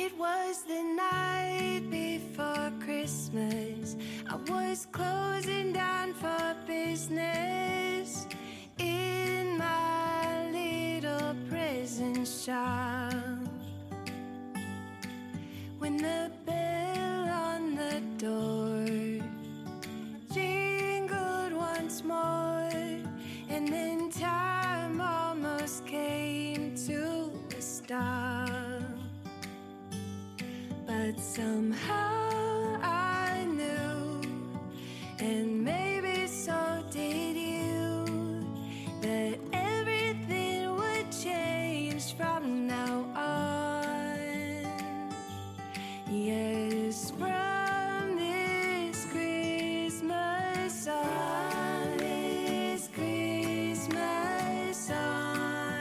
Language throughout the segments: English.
It was the night before Christmas. I was closing down for business in my little present shop, when the bell on the door jingled once more, and then time almost came to a stop. But somehow I knew, and maybe so did you, that everything would change from now on. Yes, from this Christmas on, this Christmas on.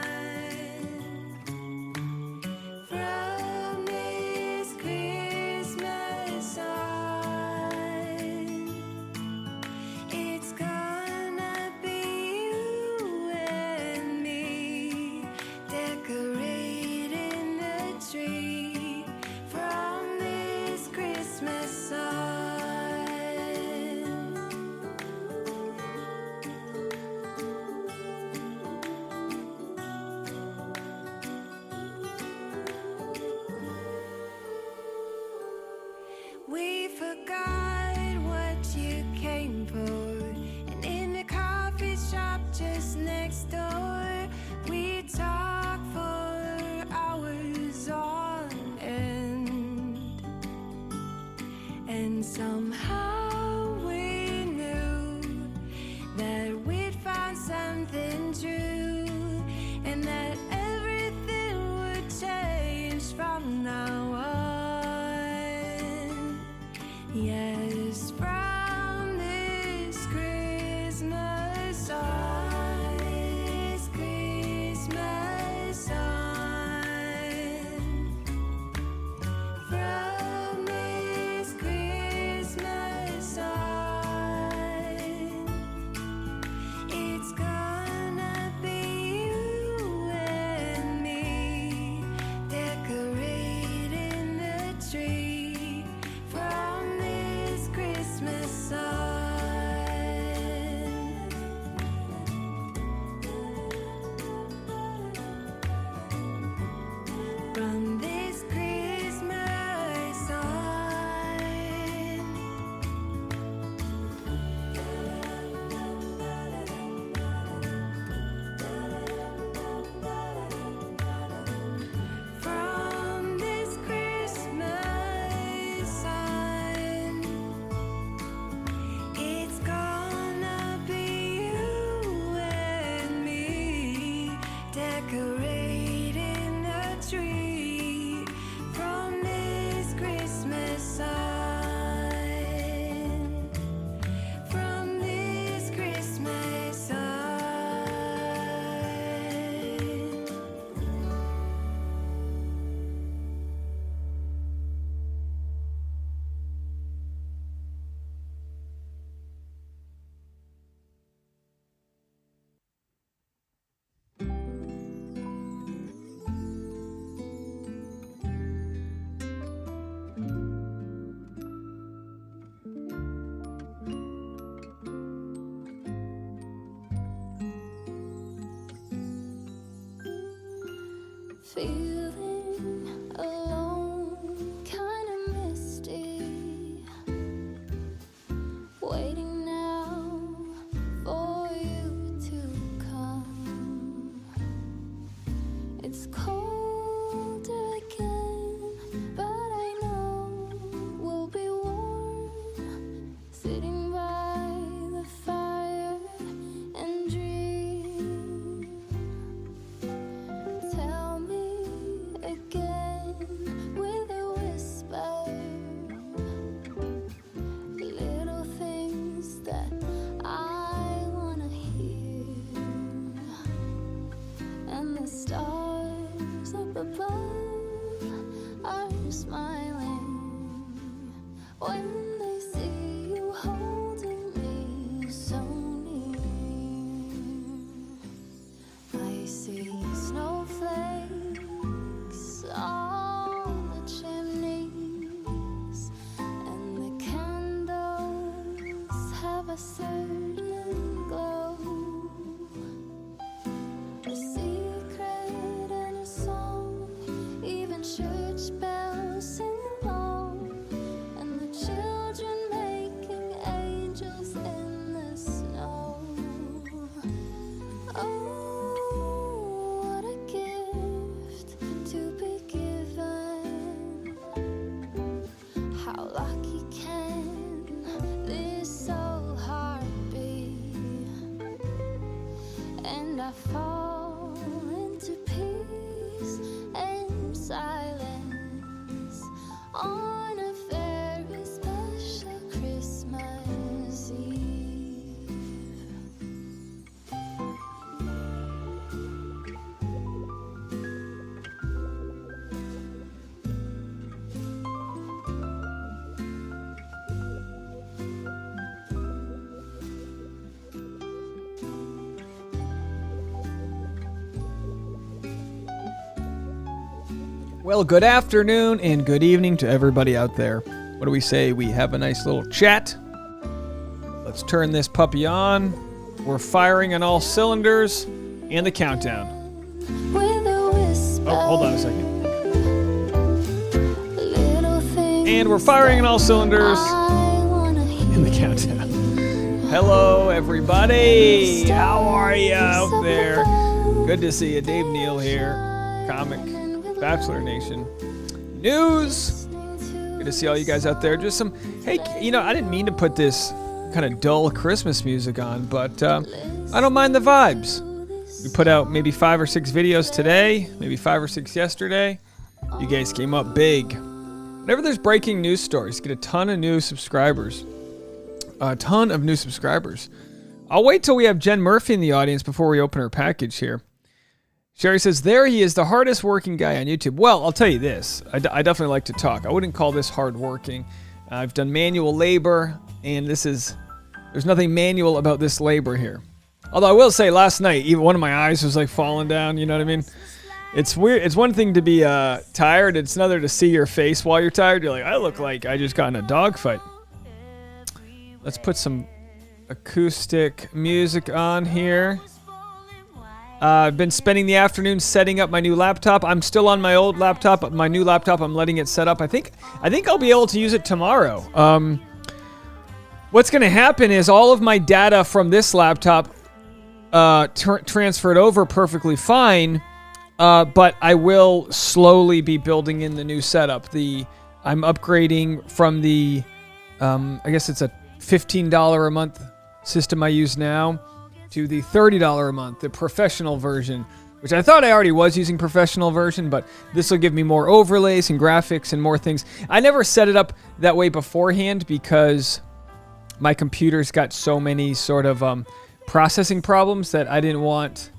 From this Christmas on, it's gonna be you and me decorating the tree. From this Christmas on. We forgot what you came for, and in the coffee shop just next door, we talked for hours on end. And somehow we knew that we'd found something true, and that everything would change from now on. Yes, from this Christmas on, this Christmas on. From this Christmas on, it's gonna be you and me decorating the tree. From this Christmas on. From this Christmas on. From this Christmas on, it's gonna be you and me decorating the tree. From this Christmas on. From this Christmas on. Feeling alone, kinda misty, waiting now for you to come. It's cold again, but I know we'll be warm Well, good afternoon and good evening to everybody out there. What do we say? We have a nice little chat. Let's turn this puppy on. We're firing on all cylinders and the countdown. Oh, hold on a second. And we're firing on all cylinders in the countdown. Hello, everybody. How are you out there? Good to see you. Dave Neal here. Comic Bachelor Nation. News. Good to see all you guys out there. Just some, hey, you know, I didn't mean to put this kind of dull Christmas music on, but I don't mind the vibes. We put out maybe 5 or 6 videos today, maybe 5 or 6 yesterday. You guys came up big. Whenever there's breaking news stories, get a ton of new subscribers. A ton of new subscribers. I'll wait till we have Jen Murphy in the audience before we open her package here. Sherry says, there he is, the hardest working guy on YouTube. Well, I'll tell you this. I definitely like to talk. I wouldn't call this hard working. I've done manual labor, and there's nothing manual about this labor here. Although I will say, last night, even one of my eyes was like falling down, you know what I mean? It's weird. It's one thing to be tired. It's another to see your face while you're tired. You're like, I look like I just got in a dogfight. Let's put some acoustic music on here. I've been spending the afternoon setting up my new laptop. I'm still on my old laptop, but my new laptop, I'm letting it set up. I think I'll be able to use it tomorrow. What's going to happen is all of my data from this laptop transferred over perfectly fine, but I will slowly be building in the new setup. I'm upgrading from the, I guess it's a $15 a month system I use now, to the $30 a month, the professional version, which I thought I already was using professional version, but this will give me more overlays and graphics and more things. I never set it up that way beforehand because my computer's got so many sort of processing problems that I didn't want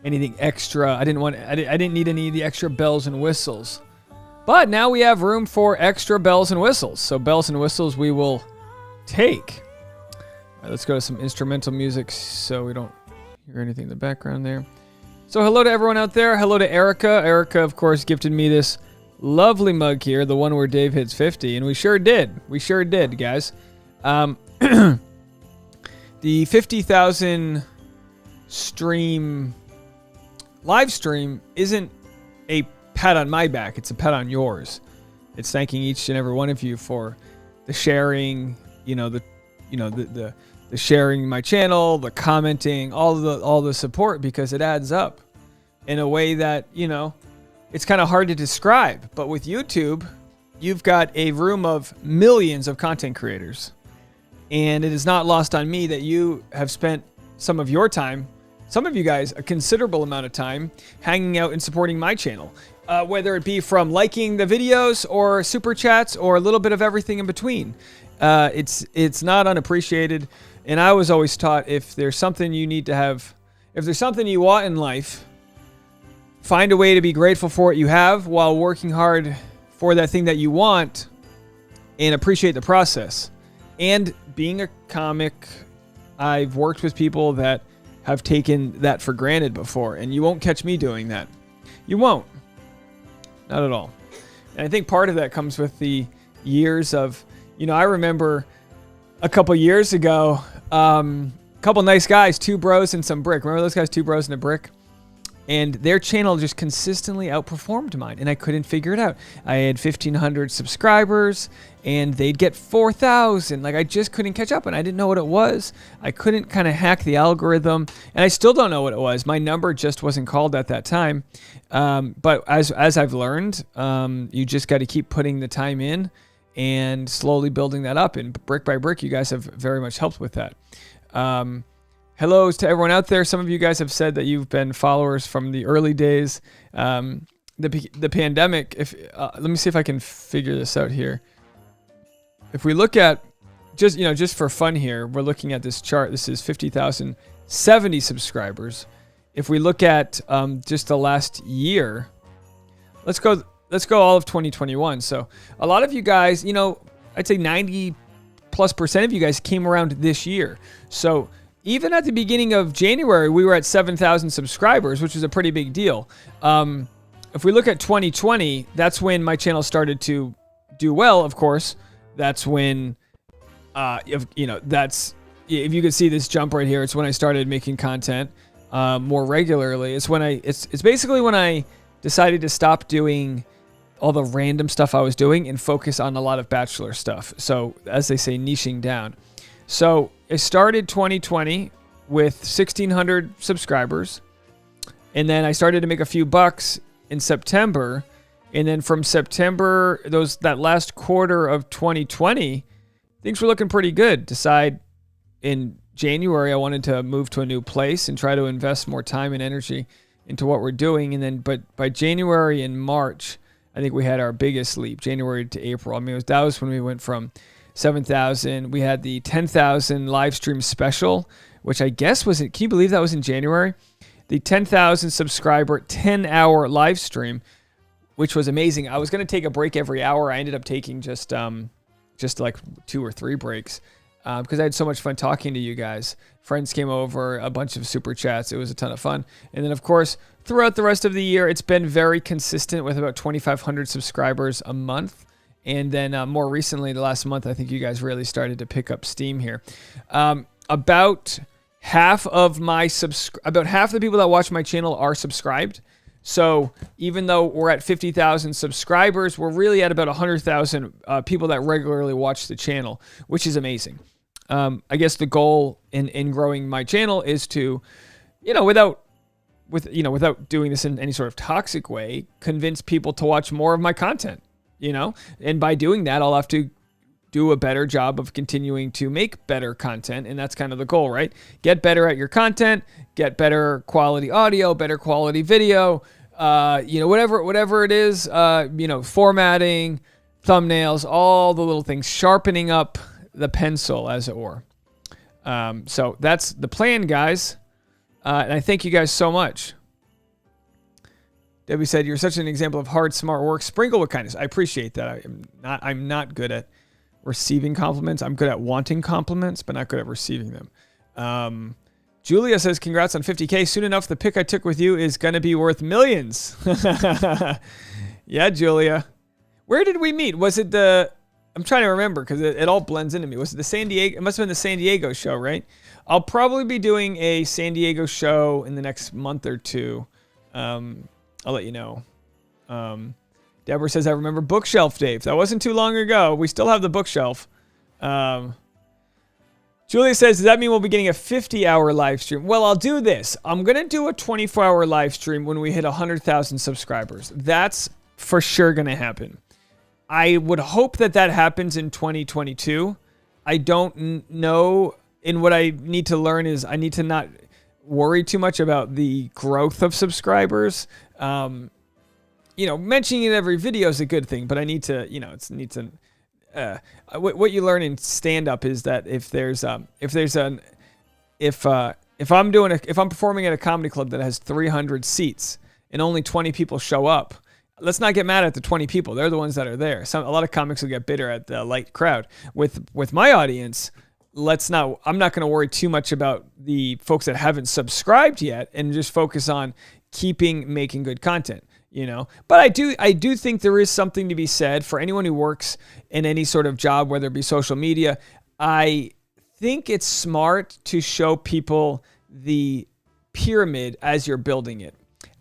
anything extra. I didn't need any of the extra bells and whistles. But now we have room for extra bells and whistles. So bells and whistles we will take. All right, let's go to some instrumental music so we don't hear anything in the background there. So hello to everyone out there. Hello to Erica. Erica, of course, gifted me this lovely mug here, the one where Dave hits 50, and we sure did. We sure did, guys. The 50,000 live stream isn't a pat on my back. It's a pat on yours. It's thanking each and every one of you for the sharing, the sharing my channel, the commenting, all the support, because it adds up in a way that, it's kind of hard to describe. But with YouTube, you've got a room of millions of content creators. And it is not lost on me that you have spent some of your time, some of you guys, a considerable amount of time hanging out and supporting my channel. Whether it be from liking the videos or super chats or a little bit of everything in between. It's not unappreciated. And I was always taught, if there's something you need to have, if there's something you want in life, find a way to be grateful for what you have while working hard for that thing that you want, and appreciate the process. And being a comic, I've worked with people that have taken that for granted before, and you won't catch me doing that. You won't. Not at all. And I think part of that comes with the years of, I remember a couple years ago, couple nice guys, 2 bros and some brick. Remember those guys, 2 bros and a brick? And their channel just consistently outperformed mine, and I couldn't figure it out. I had 1,500 subscribers, and they'd get 4,000. Like, I just couldn't catch up, and I didn't know what it was. I couldn't kind of hack the algorithm, and I still don't know what it was. My number just wasn't called at that time. But as I've learned, you just got to keep putting the time in and slowly building that up. And brick by brick, you guys have very much helped with that. Hello to everyone out there. Some of you guys have said that you've been followers from the early days. The pandemic, let me see if I can figure this out here. If we look at, just for fun here, we're looking at this chart. This is 50,070 subscribers. If we look at just the last year, let's go all of 2021. So a lot of you guys, I'd say 90+% of you guys came around this year. So even at the beginning of January, we were at 7,000 subscribers, which is a pretty big deal. if we look at 2020, that's when my channel started to do well, of course. That's when, if you could see this jump right here, it's when I started making content more regularly. It's basically when I decided to stop doing all the random stuff I was doing and focus on a lot of Bachelor stuff. So, as they say, niching down. So, I started 2020 with 1,600 subscribers. And then I started to make a few bucks in September. And then from September, that last quarter of 2020, things were looking pretty good. Decide in January I wanted to move to a new place and try to invest more time and energy into what we're doing. And then, but by January and March, I think we had our biggest leap, January to April. I mean, that was when we went from 7,000. We had the 10,000 live stream special, which I guess can you believe that was in January? The 10,000 subscriber, 10-hour live stream, which was amazing. I was going to take a break every hour. I ended up taking just like 2 or 3 breaks because I had so much fun talking to you guys. Friends came over, a bunch of super chats. It was a ton of fun. And then, of course, throughout the rest of the year, it's been very consistent with about 2,500 subscribers a month. And then more recently, the last month, I think you guys really started to pick up steam here. About half of the people that watch my channel are subscribed. So even though we're at 50,000 subscribers, we're really at about 100,000 people that regularly watch the channel, which is amazing. I guess the goal in growing my channel is to, without doing this in any sort of toxic way, convince people to watch more of my content, and by doing that, I'll have to do a better job of continuing to make better content. And that's kind of the goal, right? Get better at your content, get better quality audio, better quality video, whatever it is, formatting, thumbnails, all the little things, sharpening up the pencil, as it were. So that's the plan, guys. And I thank you guys so much. Debbie said, "You're such an example of hard, smart work. Sprinkle with kindness." I appreciate that. I'm not good at receiving compliments. I'm good at wanting compliments, but not good at receiving them. Julia says, "Congrats on 50K. Soon enough, the pic I took with you is going to be worth millions." Yeah, Julia. Where did we meet? Was it I'm trying to remember because it all blends into me. Was it the San Diego? It must have been the San Diego show, right? I'll probably be doing a San Diego show in the next month or two. I'll let you know. Deborah says, "I remember Bookshelf Dave. That wasn't too long ago. We still have the bookshelf." Julia says, "Does that mean we'll be getting a 50-hour live stream?" Well, I'll do this. I'm going to do a 24-hour live stream when we hit 100,000 subscribers. That's for sure going to happen. I would hope that happens in 2022. I don't know. And what I need to learn is I need to not worry too much about the growth of subscribers. Mentioning it in every video is a good thing, but I need to, what you learn in stand-up is that if I'm performing at a comedy club that has 300 seats and only 20 people show up, let's not get mad at the 20 people. They're the ones that are there. A lot of comics will get bitter at the light crowd. With my audience, I'm not going to worry too much about the folks that haven't subscribed yet and just focus on making good content. But I do think there is something to be said for anyone who works in any sort of job, whether it be social media. I think it's smart to show people the pyramid as you're building it.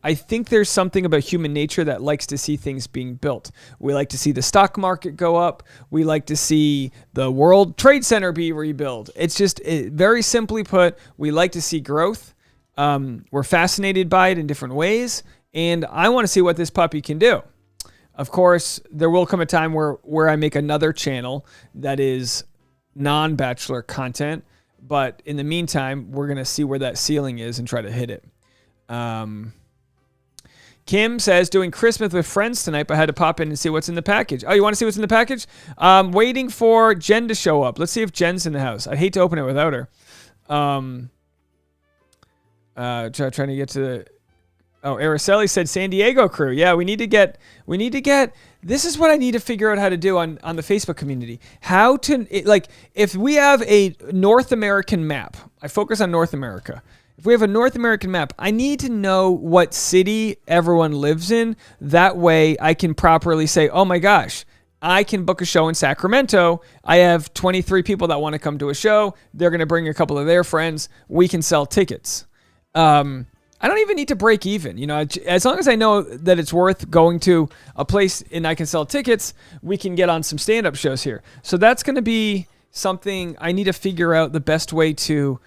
I think there's something about human nature that likes to see things being built. We like to see the stock market go up. We like to see the World Trade Center be rebuilt. It's just very simply put, we like to see growth. We're fascinated by it in different ways. And I want to see what this puppy can do. Of course, there will come a time where I make another channel that is non-Bachelor content. But in the meantime, we're going to see where that ceiling is and try to hit it. Kim says, "Doing Christmas with friends tonight, but I had to pop in and see what's in the package." Oh, you want to see what's in the package? Waiting for Jen to show up. Let's see if Jen's in the house. I'd hate to open it without her. Trying to get to the... Oh, Araceli said San Diego crew. Yeah, we need to get, this is what I need to figure out how to do on the Facebook community. If we have a North American map, I focus on North America. if we have a North American map, I need to know what city everyone lives in. That way I can properly say, oh my gosh, I can book a show in Sacramento. I have 23 people that want to come to a show. They're going to bring a couple of their friends. We can sell tickets. I don't even need to break even. You know, as long as I know that it's worth going to a place and I can sell tickets, we can get on some stand-up shows here. So that's going to be something I need to figure out the best way to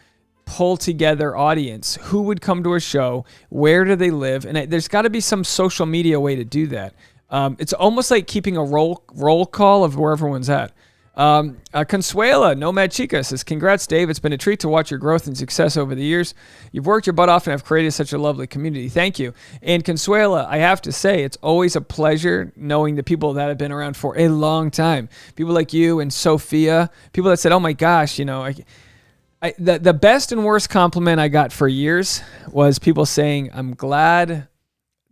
pull together audience. Who would come to a show? Where do they live? And there's got to be some social media way to do that. It's almost like keeping a roll call of where everyone's at. Consuela, Nomad Chica says, congrats, Dave. It's been a treat to watch your growth and success over the years. You've worked your butt off and have created such a lovely community. Thank you. And Consuela, I have to say, it's always a pleasure knowing the people that have been around for a long time. People like you and Sophia, people that said, oh my gosh, you know, the best and worst compliment I got for years was people saying, I'm glad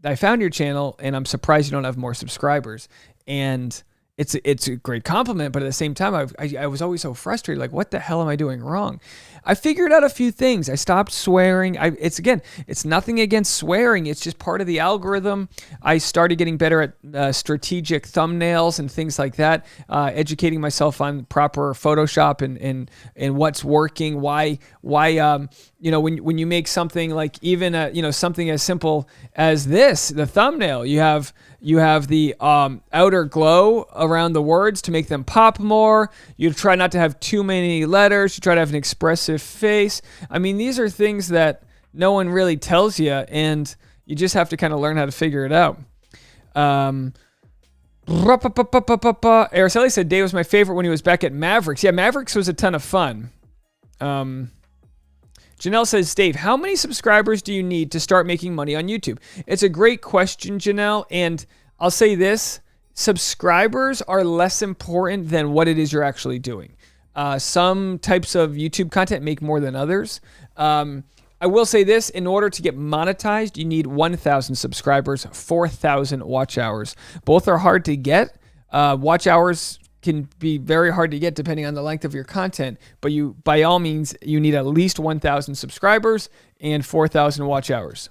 I found your channel and I'm surprised you don't have more subscribers. And it's a great compliment, but at the same time, I was always so frustrated. Like, what the hell am I doing wrong? I figured out a few things. I stopped swearing. It's nothing against swearing. It's just part of the algorithm. I started getting better at strategic thumbnails and things like that. Educating myself on proper Photoshop and what's working. Why you know, when you make something like even something as simple as this, the thumbnail, you have the outer glow around the words to make them pop more. You try not to have too many letters. You try to have an expressive face. I mean, these are things that no one really tells you, and you just have to kind of learn how to figure it out. Araceli said Dave was my favorite when he was back at Mavericks. Yeah, Mavericks was a ton of fun. Janelle says, Dave, how many subscribers do you need to start making money on YouTube? It's a great question, Janelle, and I'll say this. Subscribers are less important than what it is you're actually doing. Some types of YouTube content make more than others. I will say this, in order to get monetized, you need 1,000 subscribers, 4,000 watch hours. Both are hard to get. Watch hours can be very hard to get depending on the length of your content, but by all means, you need at least 1,000 subscribers and 4,000 watch hours.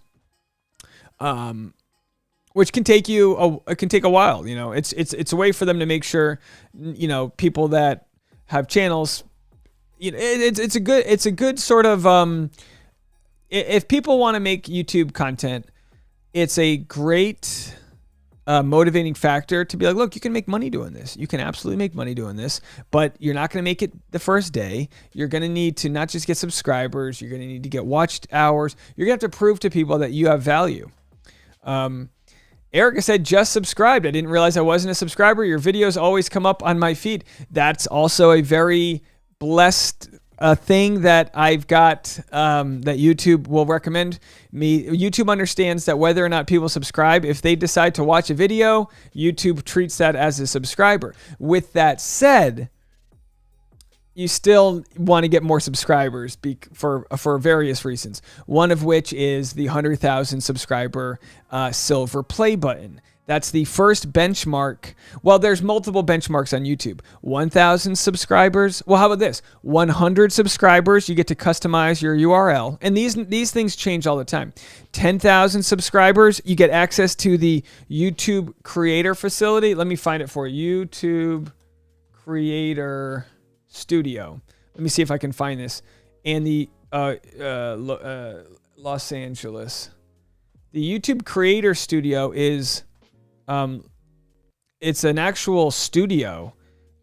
Which can take a while. You know, it's a way for them to make sure, you know, people that have channels, you know, it's a good sort of, if people want to make YouTube content, it's a great motivating factor to be like, look, you can make money doing this. You can absolutely make money doing this, but you're not going to make it the first day. You're going to need to not just get subscribers. You're going to need to get watched hours. You're going to have to prove to people that you have value. Erica said, just subscribed. I didn't realize I wasn't a subscriber. Your videos always come up on my feed. That's also a very blessed thing that I've got, that YouTube will recommend me. YouTube understands that whether or not people subscribe, if they decide to watch a video, YouTube treats that as a subscriber. With that said, you still want to get more subscribers for various reasons. One of which is the 100,000 subscriber silver play button. That's the first benchmark. Well, there's multiple benchmarks on YouTube. 1,000 subscribers. Well, how about this? 100 subscribers, you get to customize your URL. And these things change all the time. 10,000 subscribers, you get access to the YouTube Creator Facility. Let me find it for you. YouTube Creator Studio. Let me see if I can find this. And the Los Angeles. The YouTube Creator Studio is... it's an actual studio.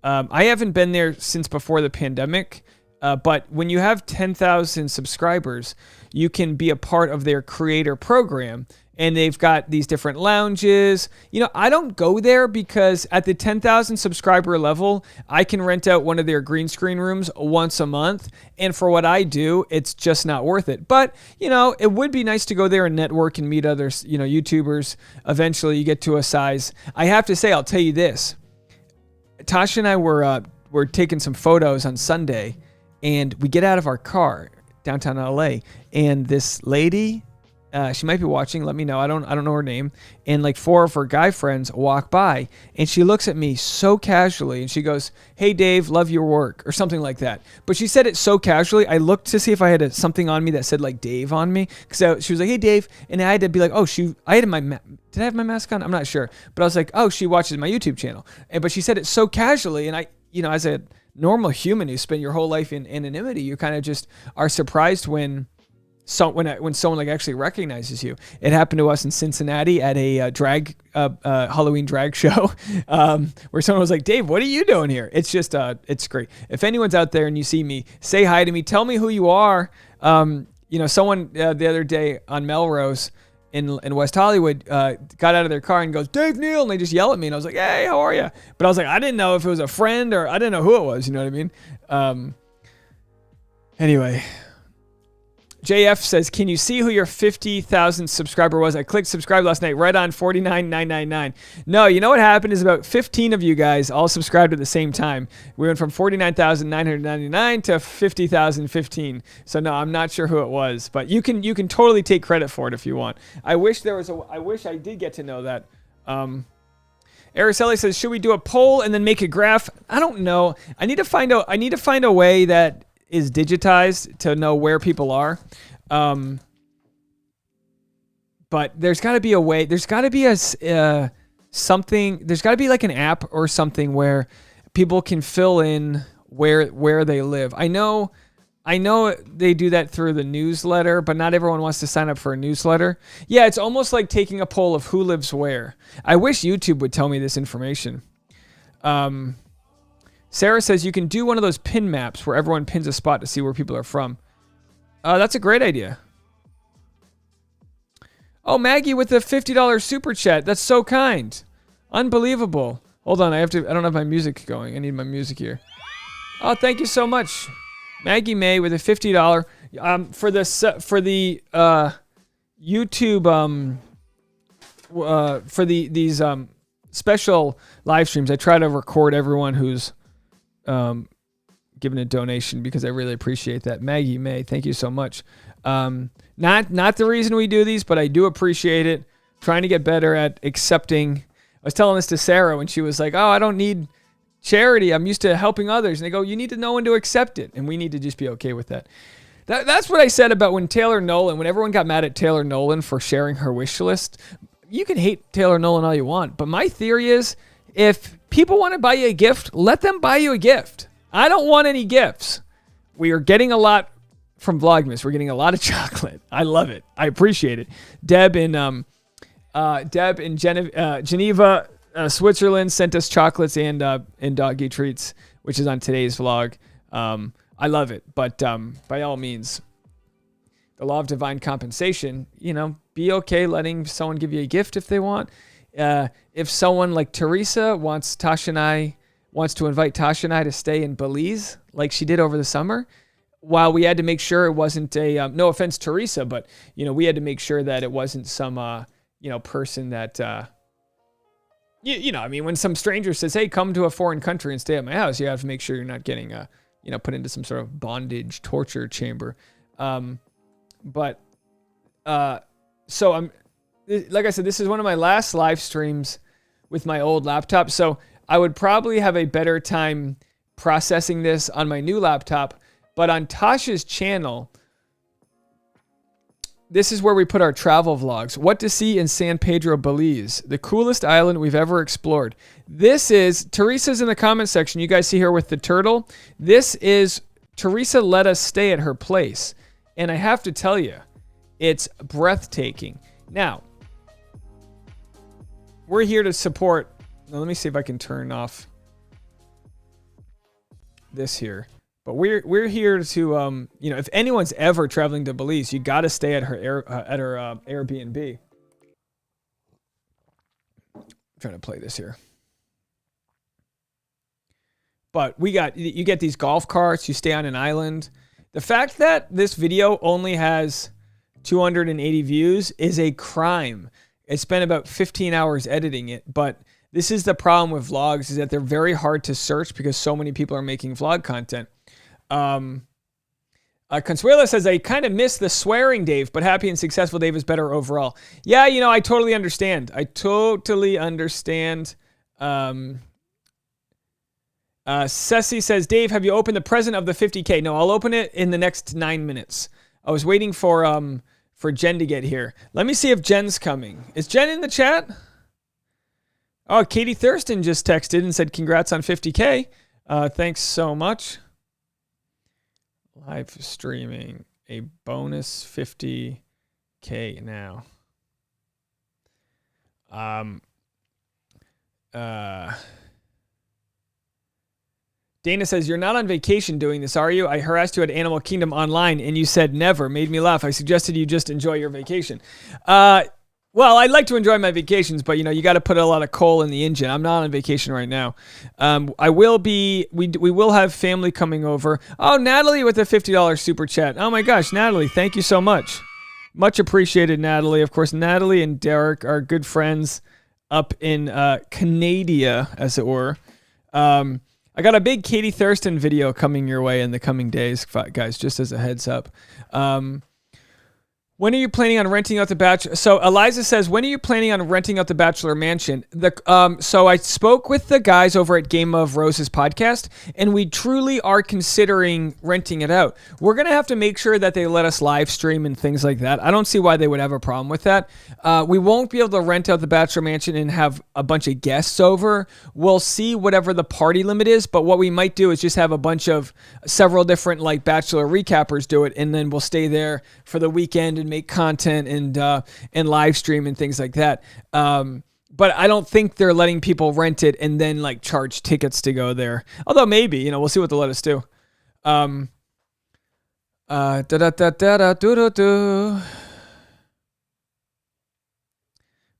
I haven't been there since before the pandemic, but when you have 10,000 subscribers, you can be a part of their creator program, and they've got these different lounges. You know, I don't go there because at the 10,000 subscriber level, I can rent out one of their green screen rooms once a month. And for what I do, it's just not worth it. But, you know, it would be nice to go there and network and meet other, you know, YouTubers. Eventually you get to a size. I have to say, I'll tell you this. Tasha and I were taking some photos on Sunday, and we get out of our car downtown LA, and this lady She might be watching. Let me know. I don't know her name. And like 4 of her guy friends walk by, and she looks at me so casually, and she goes, "Hey Dave, love your work," or something like that. But she said it so casually. I looked to see if I had something on me that said like Dave on me, because she was like, "Hey Dave," and I had to be like, "Oh, did I have my mask on? I'm not sure." But I was like, "Oh, she watches my YouTube channel." But she said it so casually, and I, as a normal human who spent your whole life in anonymity, you kind of just are surprised when someone like actually recognizes you. It happened to us in Cincinnati at a Halloween drag show, where someone was like, "Dave, what are you doing here?" It's just it's great. If anyone's out there and you see me, say hi to me. Tell me who you are. Someone the other day on Melrose in West Hollywood got out of their car and goes, "Dave Neal," and they just yell at me, and I was like, "Hey, how are you?" But I was like, I didn't know if it was a friend or I didn't know who it was. You know what I mean? Anyway. JF says, "Can you see who your 50,000 subscriber was? I clicked subscribe last night, right on 49,999. No, you know what happened is about 15 of you guys all subscribed at the same time. We went from 49,999 to 50,015. So no, I'm not sure who it was, but you can totally take credit for it if you want. I wish I did get to know that. Araceli says, "Should we do a poll and then make a graph?" I don't know. I need to find a way that is digitized to know where people are. But there's got to be a way. There's got to be something. There's got to be like an app or something where people can fill in where they live. I know they do that through the newsletter, but not everyone wants to sign up for a newsletter. Yeah, it's almost like taking a poll of who lives where. I wish YouTube would tell me this information. Sarah says you can do one of those pin maps where everyone pins a spot to see where people are from. That's a great idea. Oh, Maggie with the $50 super chat. That's so kind. Unbelievable. Hold on, I don't have my music going. I need my music here. Oh, thank you so much. Maggie May with a $50 for the YouTube for these special live streams. I try to record everyone who's given a donation because I really appreciate that. Maggie May, thank you so much. Not the reason we do these, but I do appreciate it. Trying to get better at accepting. I was telling this to Sarah when she was like, "Oh, I don't need charity. I'm used to helping others." And they go, "You need to know when to accept it." And we need to just be okay with that. That's what I said about when everyone got mad at Taylor Nolan for sharing her wish list. You can hate Taylor Nolan all you want, but my theory is if people want to buy you a gift, let them buy you a gift. I don't want any gifts. We are getting a lot from Vlogmas. We're getting a lot of chocolate. I love it. I appreciate it. Deb in Geneva, Switzerland sent us chocolates and doggy treats, which is on today's vlog. I love it, but by all means, the law of divine compensation, be okay letting someone give you a gift if they want. If someone like Teresa wants to invite Tasha and I to stay in Belize, like she did over the summer, while we had to make sure it wasn't no offense, Teresa, but we had to make sure that it wasn't some person that when some stranger says, "Hey, come to a foreign country and stay at my house," you have to make sure you're not getting put into some sort of bondage torture chamber. So I'm, like I said, this is one of my last live streams with my old laptop. So I would probably have a better time processing this on my new laptop. But on Tasha's channel, this is where we put our travel vlogs. What to see in San Pedro, Belize, the coolest island we've ever explored. This is, Teresa's in the comment section. You guys see her with the turtle. This is, Teresa let us stay at her place. And I have to tell you, it's breathtaking. Now, we're here to support. Now, let me see if I can turn off this here. But we're here to if anyone's ever traveling to Belize, you got to stay at her Airbnb. I'm trying to play this here. But you get these golf carts, you stay on an island. The fact that this video only has 280 views is a crime. I spent about 15 hours editing it, but this is the problem with vlogs, is that they're very hard to search because so many people are making vlog content. Consuelo says, I kind of miss the swearing Dave, but happy and successful Dave is better overall. Yeah, you know, I totally understand. Ceci says, Dave, have you opened the present of the 50K? No, I'll open it in the next 9 minutes. I was waiting for Jen to get here. Let me see if Jen's coming. Is Jen in the chat? Oh, Katie Thurston just texted and said, congrats on 50K. Thanks so much. Live streaming a bonus 50K now. Dana says, you're not on vacation doing this, are you? I harassed you at Animal Kingdom online and you said never. Made me laugh. I suggested you just enjoy your vacation. Well, I'd like to enjoy my vacations, but you got to put a lot of coal in the engine. I'm not on vacation right now. I will be, we will have family coming over. Oh, Natalie with a $50 super chat. Oh my gosh, Natalie, thank you so much. Much appreciated, Natalie. Of course, Natalie and Derek are good friends up in Canada, as it were. I got a big Katie Thurston video coming your way in the coming days, guys, just as a heads up. When are you planning on renting out the Bachelor? So Eliza says, when are you planning on renting out the Bachelor Mansion? So I spoke with the guys over at Game of Roses podcast, and we truly are considering renting it out. We're going to have to make sure that they let us live stream and things like that. I don't see why they would have a problem with that. We won't be able to rent out the Bachelor Mansion and have a bunch of guests over. We'll see whatever the party limit is, but what we might do is just have a bunch of several different like Bachelor recappers do it, and then we'll stay there for the weekend and make content and live stream and things like that. But I don't think they're letting people rent it and then like charge tickets to go there. Although maybe, we'll see what they'll let us do.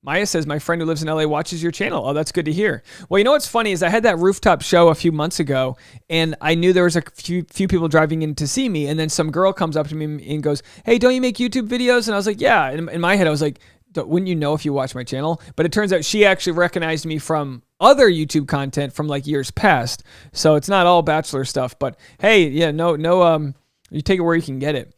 Maya says, my friend who lives in LA watches your channel. Oh, that's good to hear. Well, you know what's funny is I had that rooftop show a few months ago, and I knew there was a few people driving in to see me, and then some girl comes up to me and goes, hey, don't you make YouTube videos? And I was like, yeah. In my head, I was like, wouldn't you know if you watch my channel? But it turns out she actually recognized me from other YouTube content from like years past. So it's not all Bachelor stuff, but hey, yeah, no, you take it where you can get it.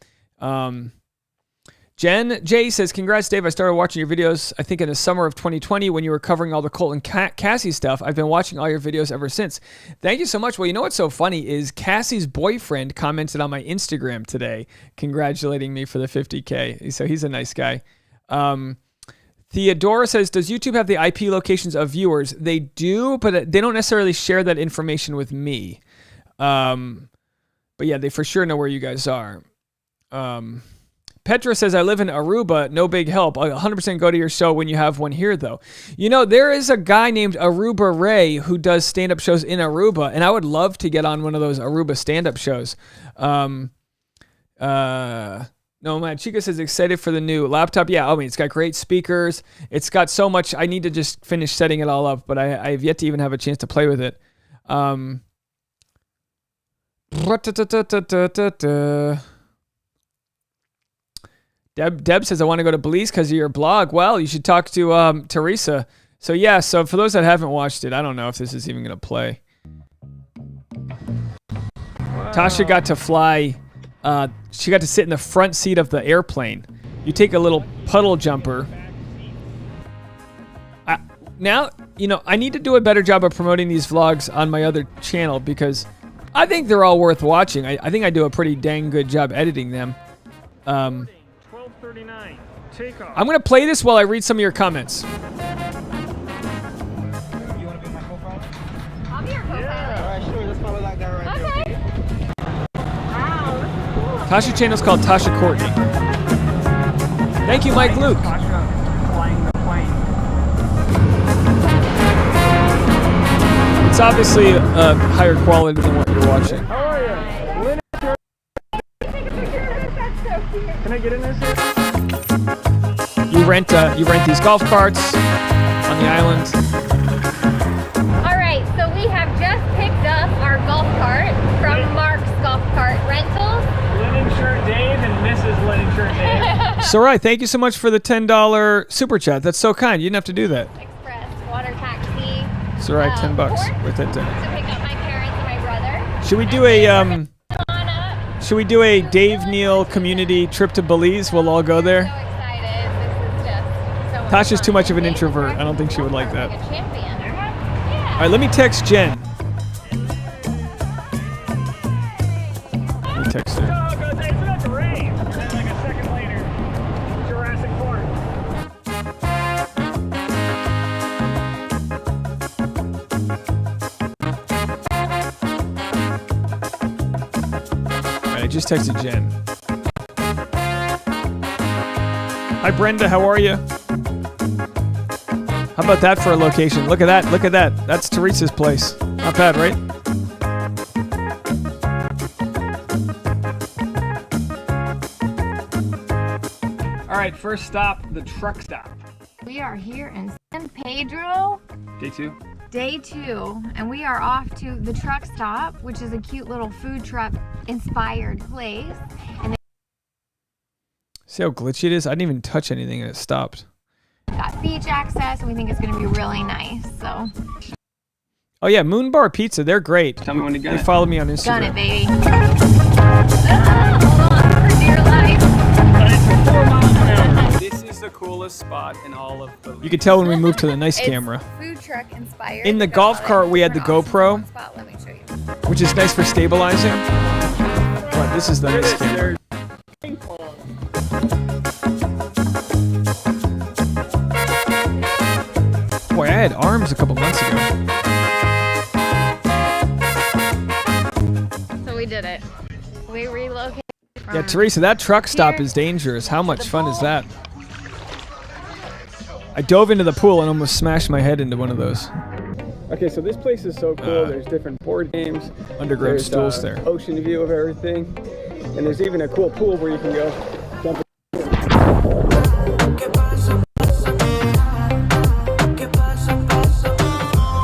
Jen J says, congrats, Dave. I started watching your videos, I think, in the summer of 2020 when you were covering all the Colt and Cassie stuff. I've been watching all your videos ever since. Thank you so much. Well, you know what's so funny is Cassie's boyfriend commented on my Instagram today, congratulating me for the 50K. So he's a nice guy. Theodora says, does YouTube have the IP locations of viewers? They do, but they don't necessarily share that information with me. But yeah, they for sure know where you guys are. Petra says, I live in Aruba, no big help. I'll 100% go to your show when you have one here, though. There is a guy named Aruba Ray who does stand-up shows in Aruba, and I would love to get on one of those Aruba stand-up shows. No, man, Chica says, excited for the new laptop. Yeah, it's got great speakers. It's got so much. I need to just finish setting it all up, but I have yet to even have a chance to play with it. Deb says, I want to go to Belize because of your blog. Well, you should talk to Teresa. So yeah, so for those that haven't watched it, I don't know if this is even going to play. Wow. Tasha got to fly. She got to sit in the front seat of the airplane. You take a little puddle jumper. Now, I need to do a better job of promoting these vlogs on my other channel because I think they're all worth watching. I think I do a pretty dang good job editing them. I'm going to play this while I read some of your comments. You want to be my co-pilot? I'll be your co-pilot. Yeah. All right, sure. Let's follow that guy right there. Okay. Wow, this is cool. Tasha's channel is called Tasha Courtney. Thank you, Mike Luke. Flying the plane. It's obviously a higher quality than what you're watching. How are you? Take a picture of this. That's so cute. Can I get in this here? You rent these golf carts on the island. All right, so we have just picked up our golf cart from Mark's Golf Cart Rentals. Linen Shirt Dave and Mrs. Linen Shirt Dave. Sarai, thank you so much for the $10 super chat. That's so kind. You didn't have to do that. Express water taxi. Sarai, $10 with that. To pick up my parents and my brother. Should we do a Should we do a Dave Neal community trip to Belize? We'll all go there. So excited. This is just so much Tasha's fun. too much of an introvert. I don't think she would like that. Like a champion. Yeah. All right, let me text Jen. Let me text her. It's about to rain. And then like a second later, Jurassic Park. All right, I just texted Jen. Hi, Brenda. How are you? How about that for a location? Look at that. Look at that. That's Teresa's place. Not bad, right? All right, first stop, the truck stop. We are here in San Pedro, Day 2. day 2, and we are off to the truck stop, which is a cute little food truck inspired place. And See how glitchy it is? I didn't even touch anything and it stopped. they've got beach access, and we think it's going to be really nice. So, Oh yeah, Moon Bar Pizza. They're great. Tell me when to get They it. follow me on Instagram. done it, baby. Hold on for dear life. It's 4 miles an hour. This is the coolest spot in all of Belize. You could tell when we moved to the nice camera, Food truck inspired. In the golf cart, we had the GoPro. Spot. Let me show you. which is nice for stabilizing. But this is the nice camera. Boy, I had arms a couple months ago. So we did it. We relocated. Yeah, Teresa, that truck stop is dangerous. How much fun is that? I dove into the pool and almost smashed my head into one of those. Okay, so this place is so cool. There's different board games. Underground There's stools there. Ocean view of everything. And there's even a cool pool where you can go jump.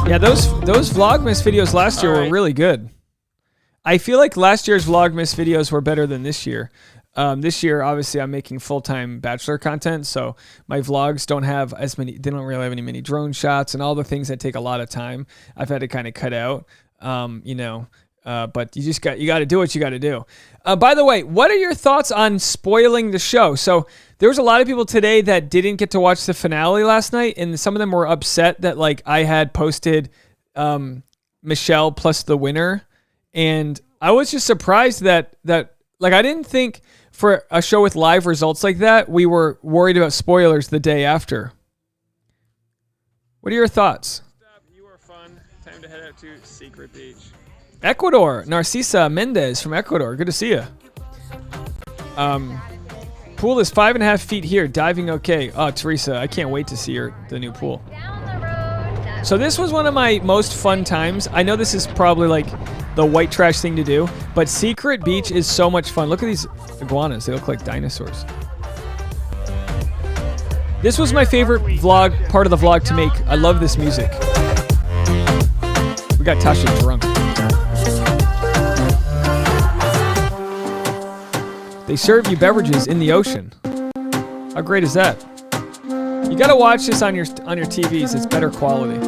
Yeah, those Vlogmas videos last year were really good. I feel like last year's Vlogmas videos were better than this year. This year, obviously, I'm making full-time Bachelor content, so my vlogs don't have as many. They don't really have many drone shots and all the things that take a lot of time. I've had to kind of cut out, but you got to do what you got to do. By the way, what are your thoughts on spoiling the show? So there was a lot of people today that didn't get to watch the finale last night, and some of them were upset that like I had posted Michelle plus the winner, and I was just surprised that like I didn't think for a show with live results like that we were worried about spoilers the day after. What are your thoughts? You are fun. Time to head out to Secret Beach. Ecuador, Narcisa Mendez from Ecuador. Good to see you. Pool is 5.5 feet here. Diving okay. Oh, Teresa, I can't wait to see the new pool. Down the road. So this was one of my most fun times. I know this is probably like the white trash thing to do, but Secret Beach is so much fun. Look at these iguanas. They look like dinosaurs. This was my favorite part of the vlog to make. I love this music. We got Tasha drunk. They serve you beverages in the ocean. How great is that? You gotta watch this on your TVs. It's better quality.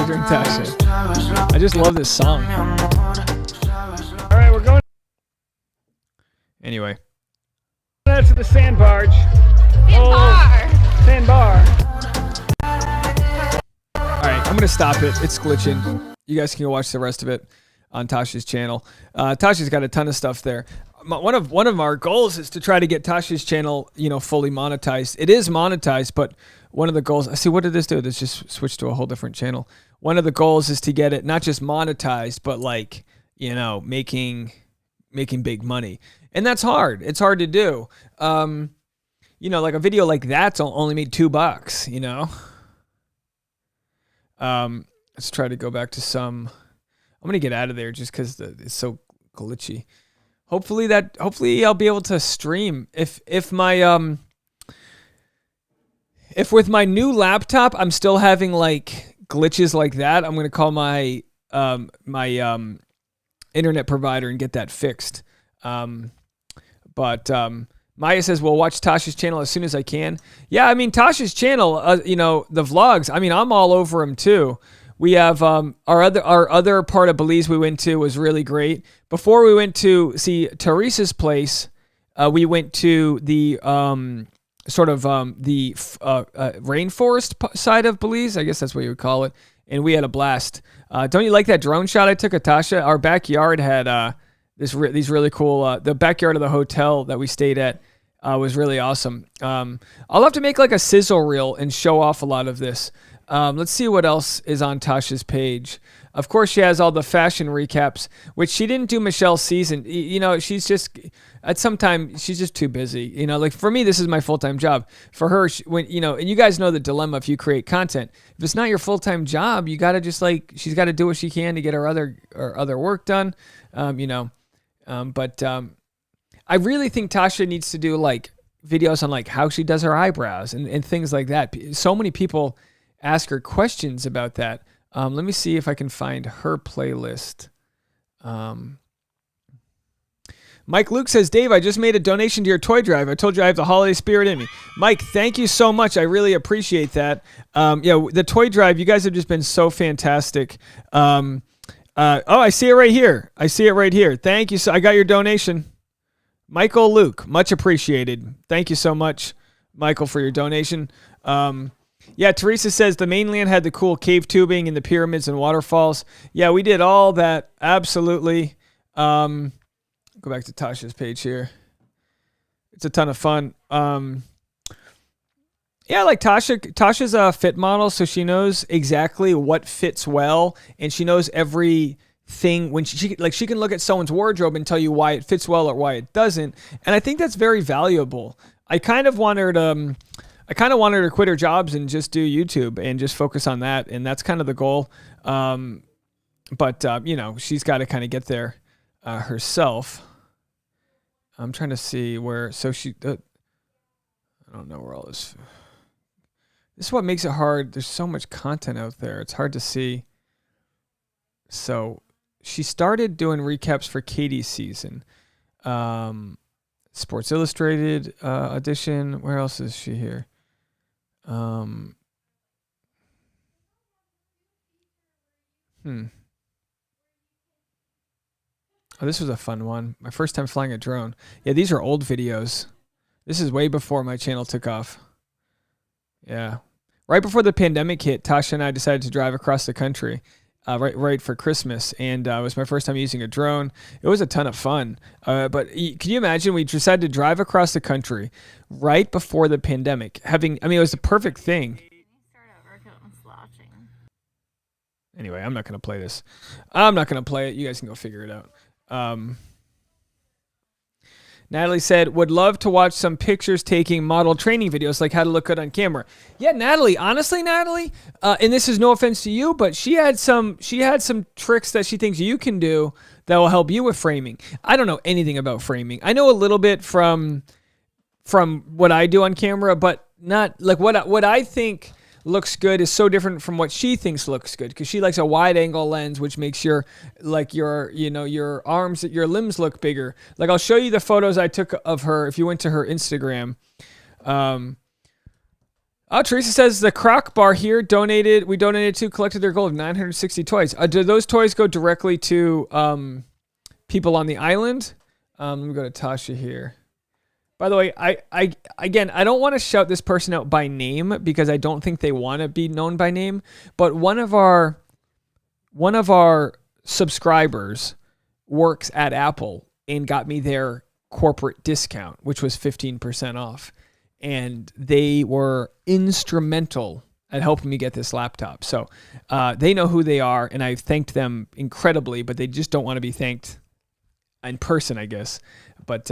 Drink Tasha. I just love this song. All right, we're going Anyway. out to the sand barge. Sandbar. All right, I'm gonna stop it. It's glitching. You guys can go watch the rest of it on Tasha's channel. Tasha's got a ton of stuff there. One of our goals is to try to get Tasha's channel, fully monetized. It is monetized, but one of the goals. See, what did this do? This just switched to a whole different channel. One of the goals is to get it not just monetized, but like making big money, and that's hard. It's hard to do. Like a video like that's only made $2. Let's try to go back to some. I'm gonna get out of there just because it's so glitchy. Hopefully I'll be able to stream if with my new laptop I'm still having like glitches like that. I'm gonna call my internet provider and get that fixed. But Maya says, "We'll watch Tasha's channel as soon as I can." Yeah, I mean Tasha's channel, the vlogs. I mean, I'm all over them too. We have our other part of Belize we went to was really great. Before we went to see Teresa's place, we went to the rainforest side of Belize. I guess that's what you would call it, and we had a blast. Don't you like that drone shot I took of Tasha? Our backyard had these really cool. The backyard of the hotel that we stayed at was really awesome. I'll have to make like a sizzle reel and show off a lot of this. Let's see what else is on Tasha's page. Of course, she has all the fashion recaps, which she didn't do Michelle's season. She's just at some time she's just too busy. Like for me, this is my full-time job. For her, and you guys know the dilemma if you create content. If it's not your full-time job, you got to just she's got to do what she can to get her other work done. But I really think Tasha needs to do like videos on like how she does her eyebrows and things like that. So many people ask her questions about that. Let me see if I can find her playlist. Mike Luke says, Dave, I just made a donation to your toy drive. I told you I have the holiday spirit in me. Mike, thank you so much. I really appreciate that. The toy drive, you guys have just been so fantastic. I see it right here. Thank you. I got your donation. Michael Luke, much appreciated. Thank you so much, Michael, for your donation. Teresa says the mainland had the cool cave tubing and the pyramids and waterfalls. Yeah, we did all that. Absolutely. Go back to Tasha's page here. It's a ton of fun. Like Tasha's a fit model, so she knows exactly what fits well, and she knows everything. When she can look at someone's wardrobe and tell you why it fits well or why it doesn't. And I think that's very valuable. I kind of want her to quit her jobs and just do YouTube and just focus on that. And that's kind of the goal. But she's got to kind of get there herself. I'm trying to see where, I don't know where all this is what makes it hard. There's so much content out there. It's hard to see. So she started doing recaps for Katie's season. Sports Illustrated edition. Where else is she here? Oh, this was a fun one. My first time flying a drone. Yeah, these are old videos. This is way before my channel took off. Yeah. Right before the pandemic hit, Tasha and I decided to drive across the country right for Christmas. And it was my first time using a drone. It was a ton of fun. But can you imagine we decided to drive across the country right before the pandemic? It was the perfect thing. Anyway, I'm not going to play this. I'm not going to play it. You guys can go figure it out. Natalie said, would love to watch some pictures taking model training videos, like how to look good on camera. Yeah, Natalie, honestly, and this is no offense to you, but she had some tricks that she thinks you can do that will help you with framing. I don't know anything about framing. I know a little bit from what I do on camera, but not like what I think looks good is so different from what she thinks looks good, because she likes a wide angle lens, which makes your arms, your limbs look bigger. Like I'll show you the photos I took of her if you went to her Instagram. Teresa says the Croc Bar here we donated to, collected their goal of 960 toys. Do those toys go directly to people on the island? Let me go to Tasha here. By the way, I don't want to shout this person out by name because I don't think they want to be known by name. But one of our subscribers works at Apple and got me their corporate discount, which was 15% off. And they were instrumental at helping me get this laptop. So they know who they are, and I've thanked them incredibly, but they just don't want to be thanked in person, I guess. But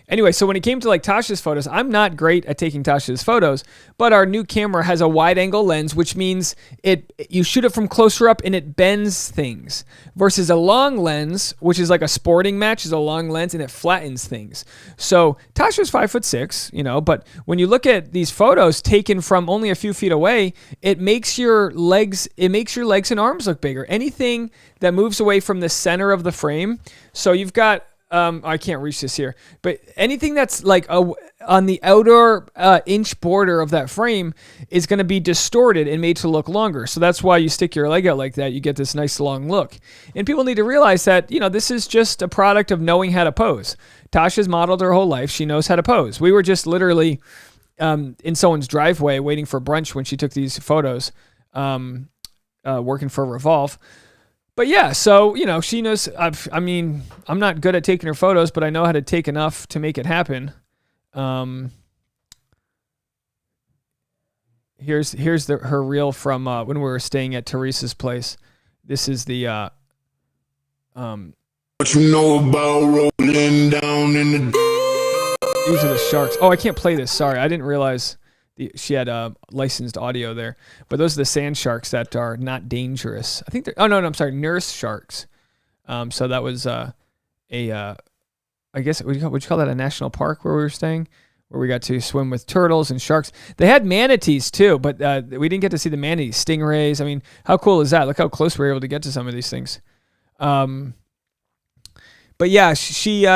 anyway, so when it came to like Tasha's photos, I'm not great at taking Tasha's photos, but our new camera has a wide angle lens, which means you shoot it from closer up and it bends things, versus a long lens, which is like a sporting match, is a long lens and it flattens things. So Tasha's 5'6", but when you look at these photos taken from only a few feet away, it makes your legs and arms look bigger. Anything that moves away from the center of the frame. So you've got I can't reach this here, but anything that's like on the outer inch border of that frame is going to be distorted and made to look longer. So that's why you stick your leg out like that. You get this nice long look. And people need to realize that, this is just a product of knowing how to pose. Tasha's modeled her whole life. She knows how to pose. We were just literally in someone's driveway waiting for brunch when she took these photos, working for Revolve. But yeah, so, she knows, I'm not good at taking her photos, but I know how to take enough to make it happen. Here's her reel from when we were staying at Teresa's place. This is the, what you know about rolling down in the... These are the sharks. Oh, I can't play this. Sorry, I didn't realize she had licensed audio there. But those are the sand sharks that are not dangerous. I think they're... Oh, no, I'm sorry. Nurse sharks. So that was I guess, would you call that a national park where we were staying? Where we got to swim with turtles and sharks. They had manatees too, but we didn't get to see the manatees. Stingrays. I mean, how cool is that? Look how close we were able to get to some of these things. But yeah, she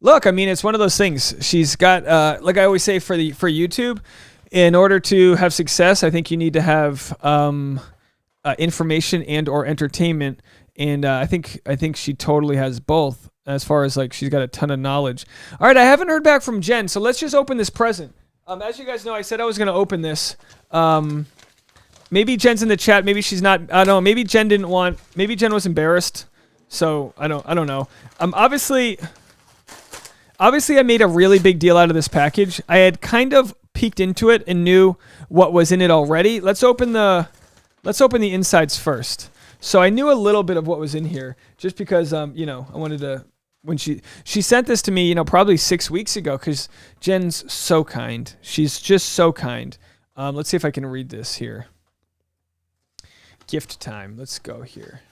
look, I mean, it's one of those things. She's got like I always say for YouTube, in order to have success, I think you need to have information and or entertainment, and I think she totally has both. As far as like she's got a ton of knowledge. All right, I haven't heard back from Jen, so let's just open this present. As you guys know, I said I was going to open this. Maybe Jen's in the chat. Maybe she's not. I don't know. Maybe Jen didn't want. Maybe Jen was embarrassed. So I don't know. Obviously, I made a really big deal out of this package. I had kind of peeked into it and knew what was in it already. Let's open the insides first. So I knew a little bit of what was in here, just because I wanted to. When she sent this to me, probably 6 weeks ago, because Jen's so kind. She's just so kind. Let's see if I can read this here. Gift time. Let's go here.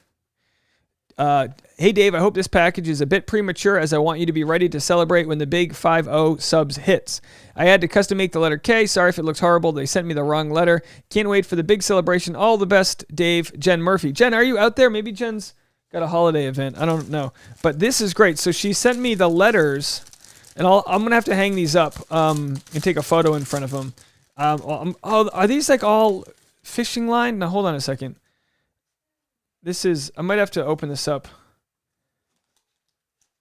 Hey, Dave, I hope this package is a bit premature, as I want you to be ready to celebrate when the big 5-0 subs hits. I had to custom make the letter K. Sorry if it looks horrible. They sent me the wrong letter. Can't wait for the big celebration. All the best, Dave. Jen Murphy. Jen, are you out there? Maybe Jen's got a holiday event. I don't know. But this is great. So she sent me the letters, and I'm going to have to hang these up and take a photo in front of them. Are these like all fishing line? Now, hold on a second. I might have to open this up.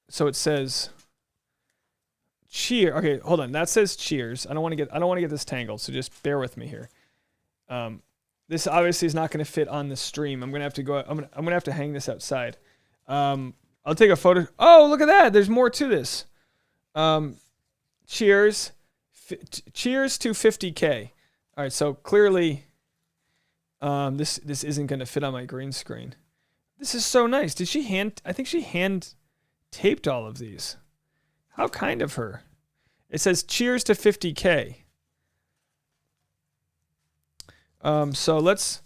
So it says cheer. Okay, hold on. That says cheers. I don't want to get this tangled, so just bear with me here. This obviously is not going to fit on the stream. I'm going to have to go. I'm going to have to hang this outside. I'll take a photo. Oh, look at that. There's more to this. Cheers. Cheers to 50K. All right, so clearly this isn't going to fit on my green screen. This is so nice. I think she hand taped all of these. How kind of her. It says cheers to 50K. So let's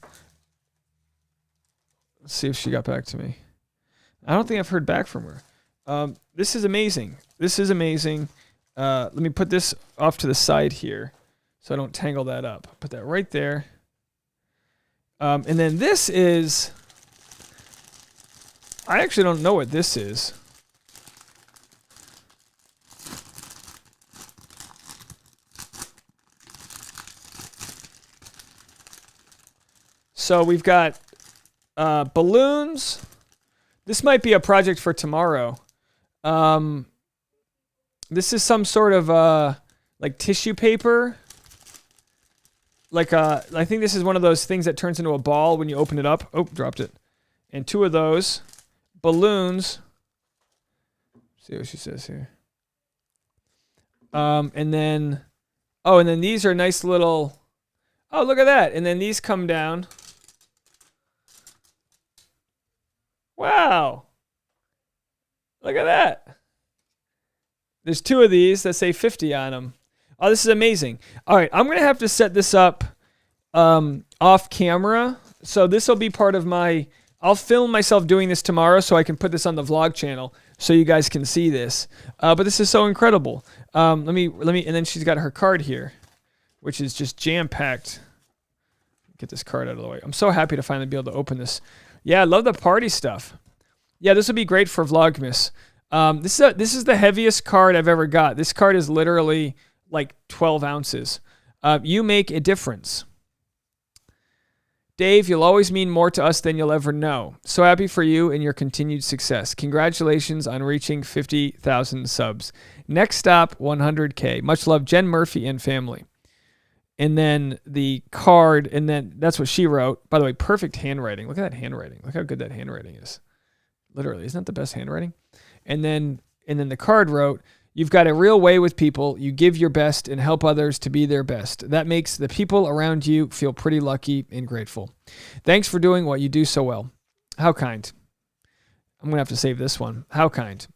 see if she got back to me. I don't think I've heard back from her. This is amazing. Let me put this off to the side here so I don't tangle that up. Put that right there. And then this is, I actually don't know what this is. So we've got balloons. This might be a project for tomorrow. This is some sort of like tissue paper. Like I think this is one of those things that turns into a ball when you open it up. Oh, dropped it. And two of those balloons. See what she says here. And then these are nice little. Oh, look at that. And then these come down. Wow. Look at that. There's two of these that say 50 on them. Oh, this is amazing. All right, I'm going to have to set this up off camera. So this will be part of I'll film myself doing this tomorrow so I can put this on the vlog channel so you guys can see this. But this is so incredible. Let me, and then she's got her card here, which is just jam-packed. Get this card out of the way. I'm so happy to finally be able to open this. Yeah, I love the party stuff. Yeah, this would be great for Vlogmas. This is the heaviest card I've ever got. This card is literally like 12 ounces. You make a difference. Dave, you'll always mean more to us than you'll ever know. So happy for you and your continued success. Congratulations on reaching 50,000 subs. Next stop, 100K. Much love, Jen Murphy and family. And then the card, and then that's what she wrote. By the way, perfect handwriting. Look at that handwriting. Look how good that handwriting is. Literally, isn't that the best handwriting? And then the card wrote, you've got a real way with people. You give your best and help others to be their best. That makes the people around you feel pretty lucky and grateful. Thanks for doing what you do so well. How kind. I'm going to have to save this one. How kind.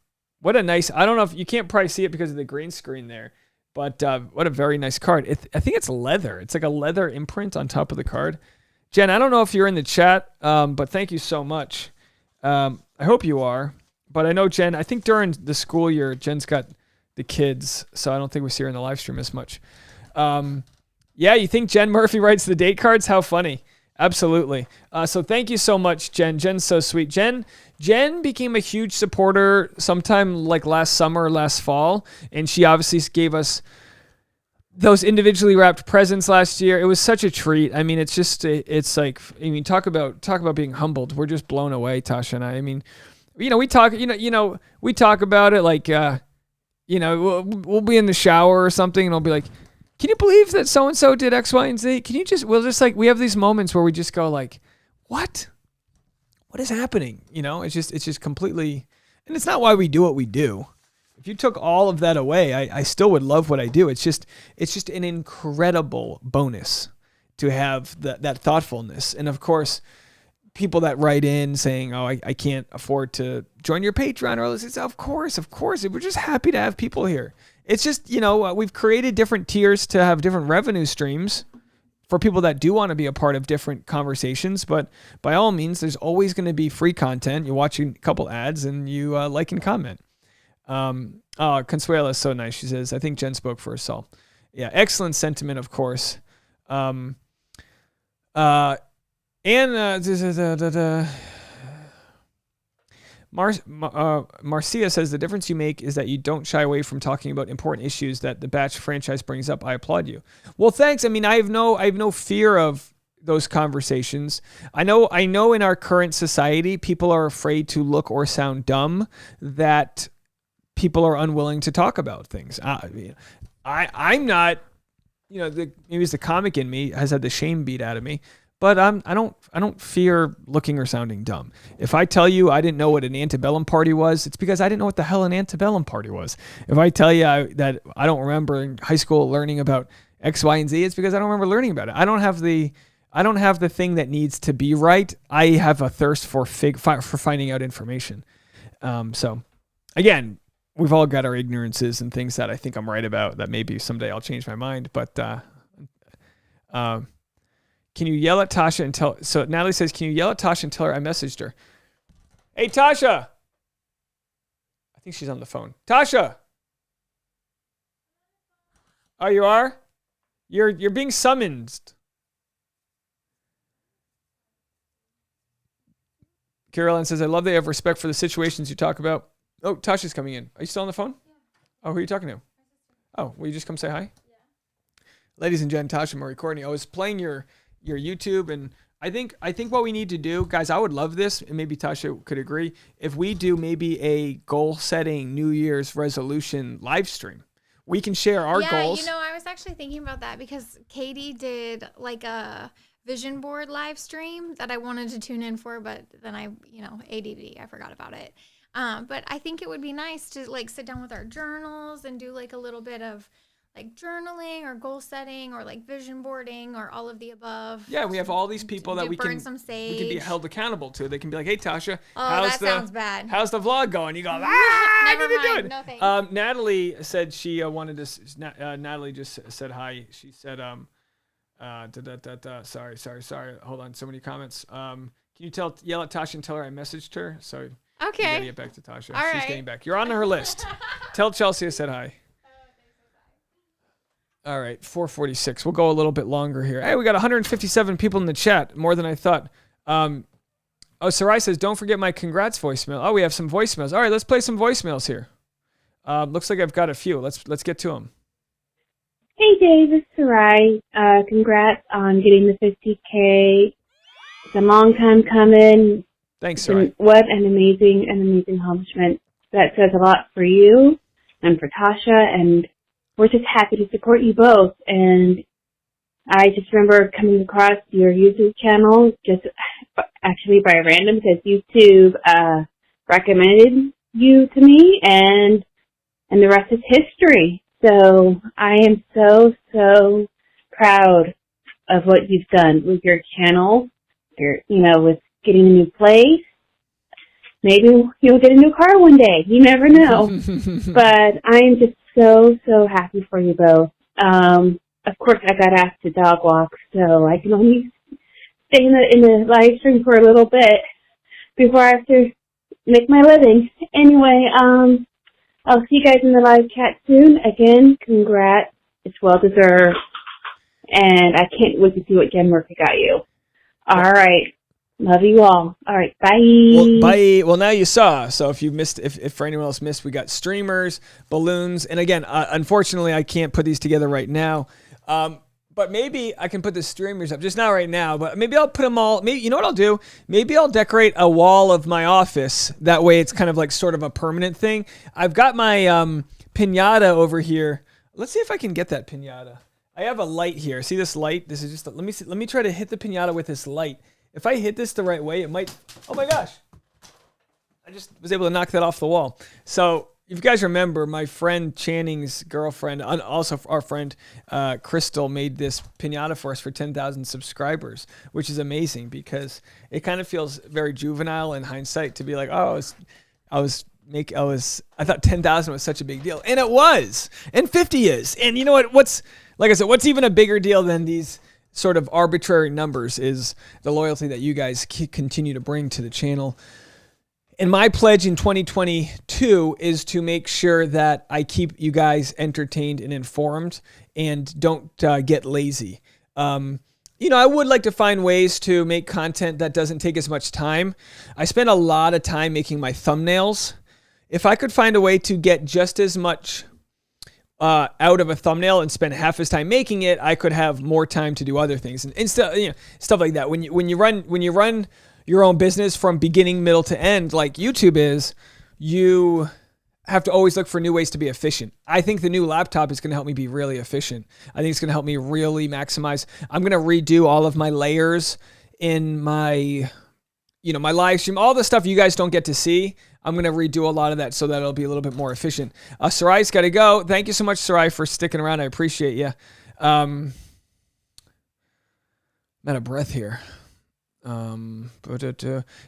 What a nice, I don't know if you can't probably see it because of the green screen there, but what a very nice card. I think it's leather. It's like a leather imprint on top of the card. Jen, I don't know if you're in the chat, but thank you so much. I hope you are. But I know Jen, I think during the school year, Jen's got the kids, so I don't think we see her in the live stream as much. Yeah, you think Jen Murphy writes the date cards? How funny. Absolutely. So thank you so much, Jen. Jen's so sweet. Jen became a huge supporter sometime like last summer, last fall, and she obviously gave us those individually wrapped presents last year. It was such a treat. I mean, it's like, I mean, talk about being humbled. We're just blown away, Tasha and I. I mean, we talk about it like, we'll be in the shower or something and I'll be like, can you believe that so-and-so did X, Y, and Z? We have these moments where we just go like, what is happening? It's just completely, and it's not why we do what we do. If you took all of that away, I still would love what I do. It's just an incredible bonus to have that thoughtfulness. And of course, people that write in saying, oh, I can't afford to join your Patreon or all this. It's of course. We're just happy to have people here. It's just, we've created different tiers to have different revenue streams for people that do want to be a part of different conversations. But by all means, there's always going to be free content. You watch a couple ads and you like and comment. Consuela is so nice. She says, I think Jen spoke for us all. Yeah, excellent sentiment, of course. Marcia says the difference you make is that you don't shy away from talking about important issues that the Batch franchise brings up. I applaud you. Well, thanks. I mean, I have no fear of those conversations. I know in our current society, people are afraid to look or sound dumb, that people are unwilling to talk about things. I'm not, maybe it's the comic in me has had the shame beat out of me. But I don't fear looking or sounding dumb. If I tell you I didn't know what an antebellum party was, it's because I didn't know what the hell an antebellum party was. If I tell you that I don't remember in high school learning about X, Y, and Z, it's because I don't remember learning about it. I don't have the thing that needs to be right. I have a thirst for finding out information. So again, we've all got our ignorances and things that I think I'm right about that maybe someday I'll change my mind. But can you yell at Tasha and tell... So Natalie says, can you yell at Tasha and tell her I messaged her? Hey, Tasha! I think she's on the phone. Tasha! Oh, you are? You're being summoned. Carolyn says, I love that you have respect for the situations you talk about. Oh, Tasha's coming in. Are you still on the phone? Yeah. Oh, who are you talking to? Oh, will you just come say hi? Yeah. Ladies and gentlemen, Tasha Marie Courtney. I was playing your YouTube, and I think what we need to do, guys, I would love this, and maybe Tasha could agree, if we do maybe a goal-setting New Year's resolution live stream. We can share our goals. I was actually thinking about that because Katie did like a vision board live stream that I wanted to tune in for, but then ADD, I forgot about it. But I think it would be nice to like sit down with our journals and do like a little bit of like journaling or goal setting or like vision boarding or all of the above. Yeah, we have all these people that we can be held accountable to. They can be like, hey, Tasha, sounds bad. How's the vlog going? You go, I need to do it. No, thanks. Natalie said she wanted to, Natalie just said hi. She said, sorry. Hold on, so many comments. Can you yell at Tasha and tell her I messaged her? So okay. You gotta get back to Tasha. All She's right. getting back. You're on her list. Tell Chelsea I said hi. All right, 4:46. We'll go a little bit longer here. Hey, we got 157 people in the chat, more than I thought. Oh, Sarai says, don't forget my congrats voicemail. Oh, we have some voicemails. All right, let's play some voicemails here. Looks like I've got a few. Let's get to them. Hey Dave, it's Sarai. Congrats on getting the 50K. It's a long time coming. Thanks, Sarai. What an amazing accomplishment. That says a lot for you and for Tasha, and we're just happy to support you both. And I just remember coming across your YouTube channel just actually by random because YouTube recommended you to me, and the rest is history. So I am so proud of what you've done with your channel. With getting a new place. Maybe you'll get a new car one day. You never know. But I am just so happy for you both. Of course, I got asked to dog walk, so I can only stay in the live stream for a little bit before I have to make my living. Anyway, I'll see you guys in the live chat soon. Again, congrats. It's well deserved. And I can't wait to see what Jen Murphy got you. All right. Love you all. All right. Bye. Well, bye. Well, now you saw. So if you missed, if for anyone else missed, we got streamers, balloons. And again, unfortunately, I can't put these together right now. But maybe I can put the streamers up just not right now, but maybe I'll put them all. Maybe, you know what I'll do? Maybe I'll decorate a wall of my office. That way it's kind of like sort of a permanent thing. I've got my piñata over here. Let's see if I can get that piñata. I have a light here. See this light? This is just, let me try to hit the piñata with this light. If I hit this the right way, it might, oh my gosh. I just was able to knock that off the wall. So if you guys remember, my friend Channing's girlfriend, and also our friend Crystal, made this piñata for us for 10,000 subscribers, which is amazing because it kind of feels very juvenile in hindsight to be like, oh, I thought 10,000 was such a big deal, and it was, and 50 is, and you know what? Like I said, what's even a bigger deal than these sort of arbitrary numbers is the loyalty that you guys continue to bring to the channel. And my pledge in 2022 is to make sure that I keep you guys entertained and informed and don't get lazy. I would like to find ways to make content that doesn't take as much time. I spend a lot of time making my thumbnails. If I could find a way to get just as much out of a thumbnail and spend half as time making it, I could have more time to do other things and stuff like that. When you run your own business from beginning, middle to end, like YouTube is, you have to always look for new ways to be efficient. I think the new laptop is going to help me be really efficient. I think it's going to help me really maximize. I'm going to redo all of my layers in my live stream, all the stuff you guys don't get to see. I'm going to redo a lot of that so that it'll be a little bit more efficient. Sarai's got to go. Thank you so much, Sarai, for sticking around. I appreciate you. I'm out of breath here.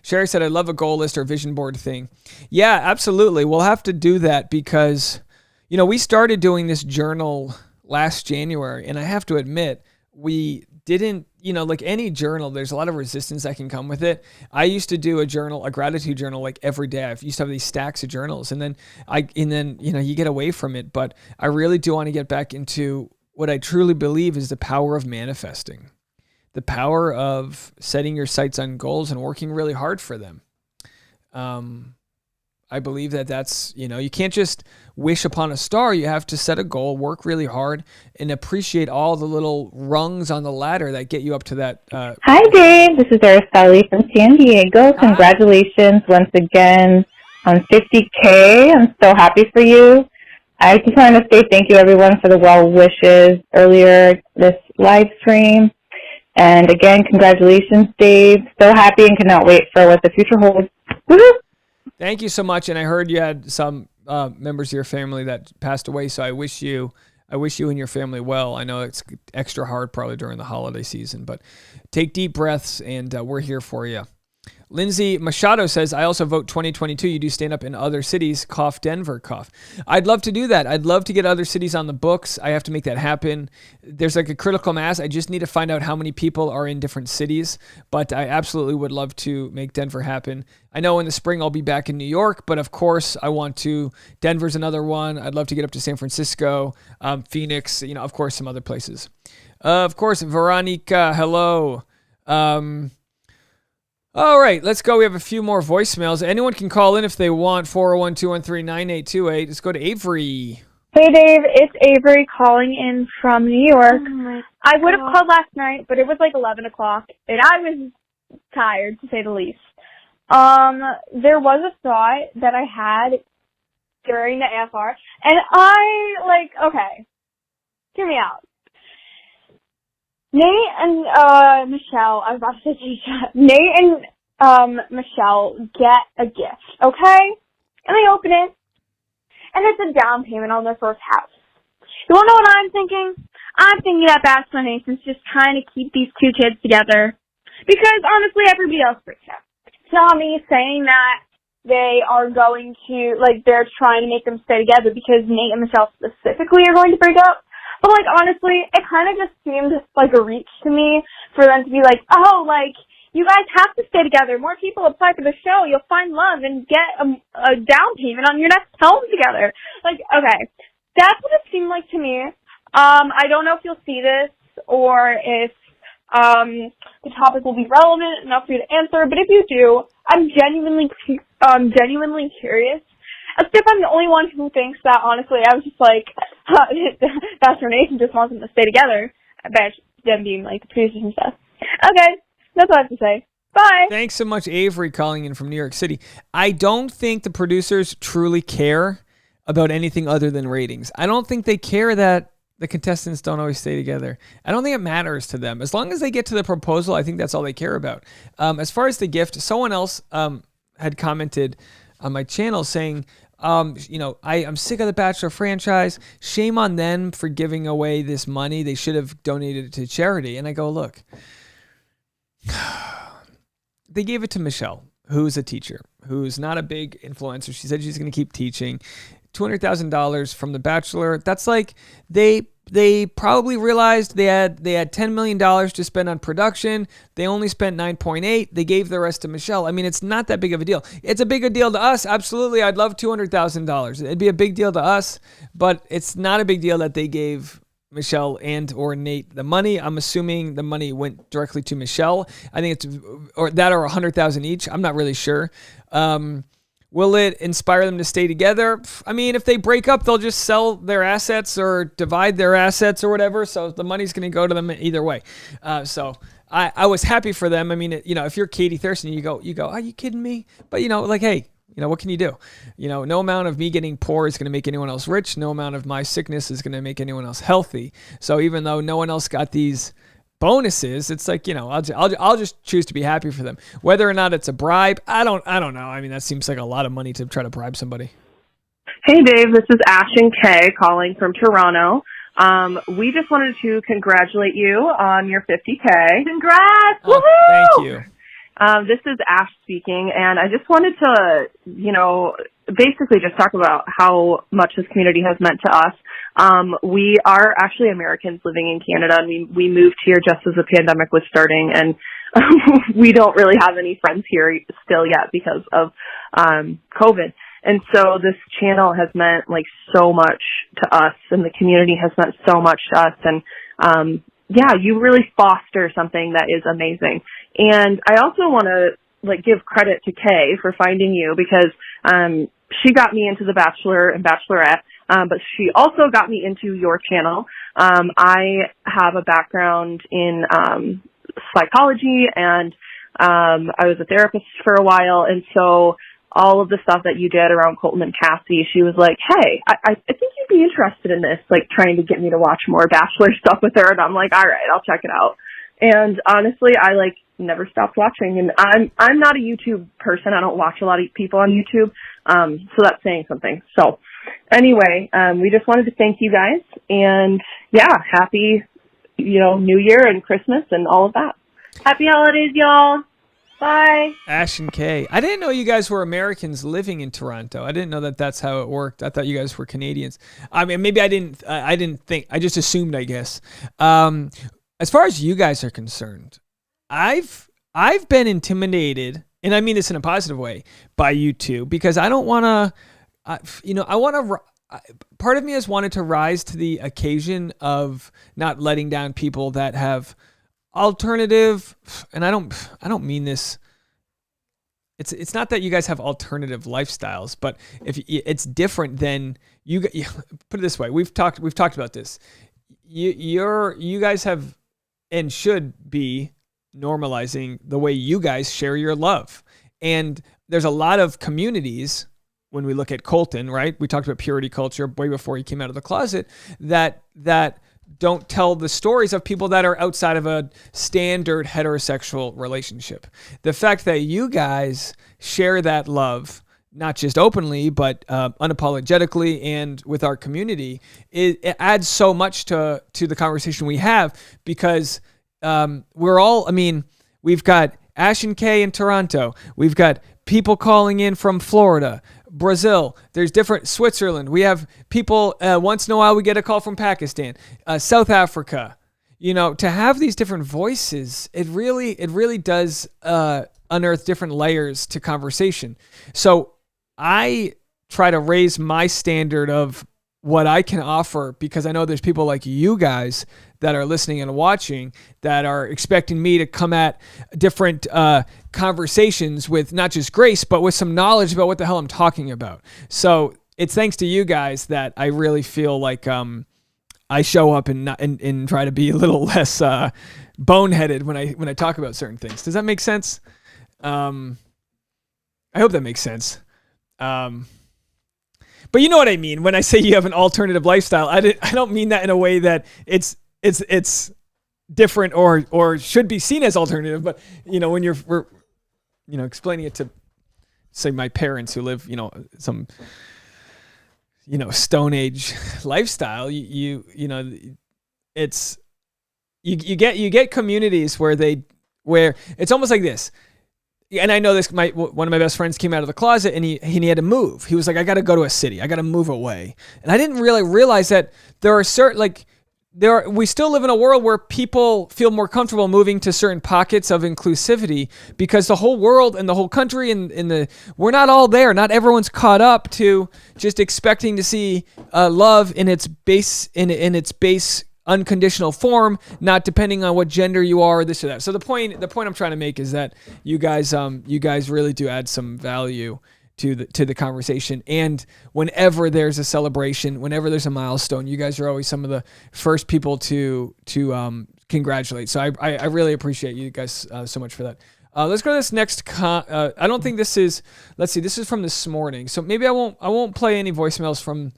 Sherry said, I love a goal list or vision board thing. Yeah, absolutely. We'll have to do that because, we started doing this journal last January, and I have to admit, we didn't, like any journal, there's a lot of resistance that can come with it. I used to do a gratitude journal like every day. I used to have these stacks of journals, and then you get away from it. But I really do want to get back into what I truly believe is the power of manifesting. The power of setting your sights on goals and working really hard for them. I believe that's, you can't just wish upon a star. You have to set a goal, work really hard, and appreciate all the little rungs on the ladder that get you up to that. Hi, Dave. This is Araceli from San Diego. Congratulations once again on 50K. I'm so happy for you. I just want to say thank you, everyone, for the well wishes earlier this live stream. And again, congratulations, Dave. So happy and cannot wait for what the future holds. Woo-hoo! Thank you so much. And I heard you had some members of your family that passed away. So I wish you and your family well. I know it's extra hard probably during the holiday season, but take deep breaths and we're here for you. Lindsay Machado says, I also vote 2022. You do stand up in other cities, cough Denver, cough. I'd love to do that. I'd love to get other cities on the books. I have to make that happen. There's like a critical mass. I just need to find out how many people are in different cities, but I absolutely would love to make Denver happen. I know in the spring I'll be back in New York, but of course I want to, Denver's another one. I'd love to get up to San Francisco, Phoenix, of course some other places. Of course, Veronica, hello. All right, let's go. We have a few more voicemails. Anyone can call in if they want. 401-213-9828. Let's go to Avery. Hey Dave, it's Avery calling in from New York. I would have called last night, but it was like 11 o'clock, and I was tired, to say the least. There was a thought that I had during the AFR, and okay, hear me out. Nate and Michelle, I was about to say Tisha. Nate and Michelle get a gift, okay? And they open it, and it's a down payment on their first house. You wanna know what I'm thinking? I'm thinking that Bachelor Nation's just trying to keep these two kids together. Because honestly, everybody else breaks up. Tommy saying that they are going to, they're trying to make them stay together because Nate and Michelle specifically are going to break up. But, honestly, it kind of just seemed like a reach to me for them to be like, you guys have to stay together. More people apply for the show. You'll find love and get a down payment on your next home together. Okay. That's what it seemed like to me. I don't know if you'll see this or if the topic will be relevant enough for you to answer, but if you do, I'm genuinely curious. As if I'm the only one who thinks that, honestly, I was just Bachelor Nation just wants them to stay together. I bet them being, the producers and stuff. Okay, that's all I have to say. Bye. Thanks so much, Avery, calling in from New York City. I don't think the producers truly care about anything other than ratings. I don't think they care that the contestants don't always stay together. I don't think it matters to them. As long as they get to the proposal, I think that's all they care about. As far as the gift, someone else had commented on my channel saying, I'm sick of the Bachelor franchise. Shame on them for giving away this money. They should have donated it to charity. And I go, look, they gave it to Michelle, who's a teacher, who's not a big influencer. She said she's going to keep teaching. $200,000 from The Bachelor. That's they probably realized they had $10 million to spend on production. They only spent 9.8. They gave the rest to Michelle. I mean, it's not that big of a deal. It's a bigger deal to us. Absolutely. I'd love $200,000. It'd be a big deal to us, but it's not a big deal that they gave Michelle and or Nate the money. I'm assuming the money went directly to Michelle. I think it's or 100,000 each. I'm not really sure. Will it inspire them to stay together? I mean, if they break up, they'll just sell their assets or divide their assets or whatever. So the money's going to go to them either way. So I was happy for them. I mean, if you're Katie Thurston, you go, are you kidding me? But hey, what can you do? No amount of me getting poor is going to make anyone else rich. No amount of my sickness is going to make anyone else healthy. So even though no one else got these bonuses, it's I'll just choose to be happy for them. Whether or not it's a bribe, I don't know. I mean, that seems like a lot of money to try to bribe somebody. Hey Dave, this is Ashton Kay calling from Toronto. We just wanted to congratulate you on your 50K. Congrats! Oh, thank you. This is Ash speaking, and I just wanted to, basically just talk about how much this community has meant to us. We are actually Americans living in Canada, and we moved here just as the pandemic was starting, and we don't really have any friends here still yet because of COVID. And so this channel has meant so much to us, and the community has meant so much to us. And you really foster something that is amazing. And I also want to give credit to Kay for finding you, because she got me into The Bachelor and Bachelorette, but she also got me into your channel. I have a background in psychology, and I was a therapist for a while, and so all of the stuff that you did around Colton and Cassie, she was like, hey, I think you'd be interested in this, trying to get me to watch more Bachelor stuff with her, and I'm like, all right, I'll check it out. And honestly, I never stopped watching, and I'm not a YouTube person. I don't watch a lot of people on YouTube, so that's saying something. So anyway, we just wanted to thank you guys, and happy, New Year and Christmas and all of that. Happy holidays, y'all. Bye. Ash and Kay. I didn't know you guys were Americans living in Toronto. I didn't know that that's how it worked. I thought you guys were Canadians. I mean, maybe I didn't think. I just assumed, I guess. As far as you guys are concerned, I've been intimidated, and I mean this in a positive way, by you two, because I don't want to, part of me has wanted to rise to the occasion of not letting down people that have alternative, and I don't mean this it's not that you guys have alternative lifestyles, but if it's different than you put it this way. We've talked about this. You guys have and should be normalizing the way you guys share your love. And there's a lot of communities when we look at Colton, right? We talked about purity culture way before he came out of the closet, that don't tell the stories of people that are outside of a standard heterosexual relationship. The fact that you guys share that love, not just openly, but unapologetically and with our community, it adds so much to the conversation we have, because we're all, we've got Ash and Kay in Toronto. We've got people calling in from Florida, Brazil. There's different, Switzerland. We have people, once in a while we get a call from Pakistan, South Africa. To have these different voices, it really does unearth different layers to conversation. So I try to raise my standard of what I can offer, because I know there's people like you guys that are listening and watching that are expecting me to come at different conversations with not just grace, but with some knowledge about what the hell I'm talking about. So it's thanks to you guys that I really feel like I show up and try to be a little less boneheaded when I talk about certain things. Does that make sense? I hope that makes sense. But you know what I mean when I say you have an alternative lifestyle. I don't mean that in a way that it's different or should be seen as alternative. But when we're explaining it to, say, my parents who live some Stone Age lifestyle, you get communities where it's almost like this. And I know this. One of my best friends came out of the closet, and he had to move. He was like, "I got to go to a city. I got to move away." And I didn't really realize that there are certain we still live in a world where people feel more comfortable moving to certain pockets of inclusivity, because the whole world and the whole country and we're not all there. Not everyone's caught up to just expecting to see love in its base unconditional form, not depending on what gender you are, or this or that. So the point I'm trying to make is that you guys really do add some value to the conversation. And whenever there's a celebration, whenever there's a milestone, you guys are always some of the first people to congratulate. So I really appreciate you guys so much for that. Let's go to this next. I don't think this is. Let's see. This is from this morning. So maybe I won't play any voicemails from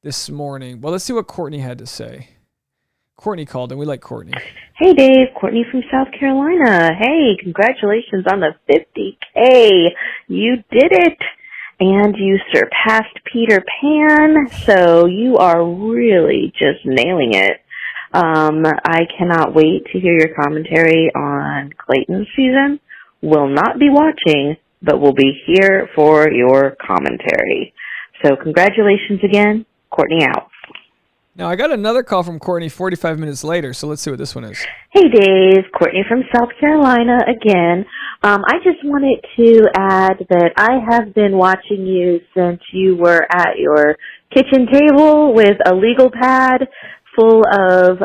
this morning. Well, let's see what Courtney had to say. Courtney called, and we like Courtney. Hey, Dave. Courtney from South Carolina. Hey, congratulations on the 50K. You did it. And you surpassed Peter Pan, so you are really just nailing it. I cannot wait to hear your commentary on Clayton's season. Will not be watching, but will be here for your commentary. So congratulations again. Courtney out. Now, I got another call from Courtney 45 minutes later, so let's see what this one is. Hey, Dave. Courtney from South Carolina again. I just wanted to add that I have been watching you since you were at your kitchen table with a legal pad full of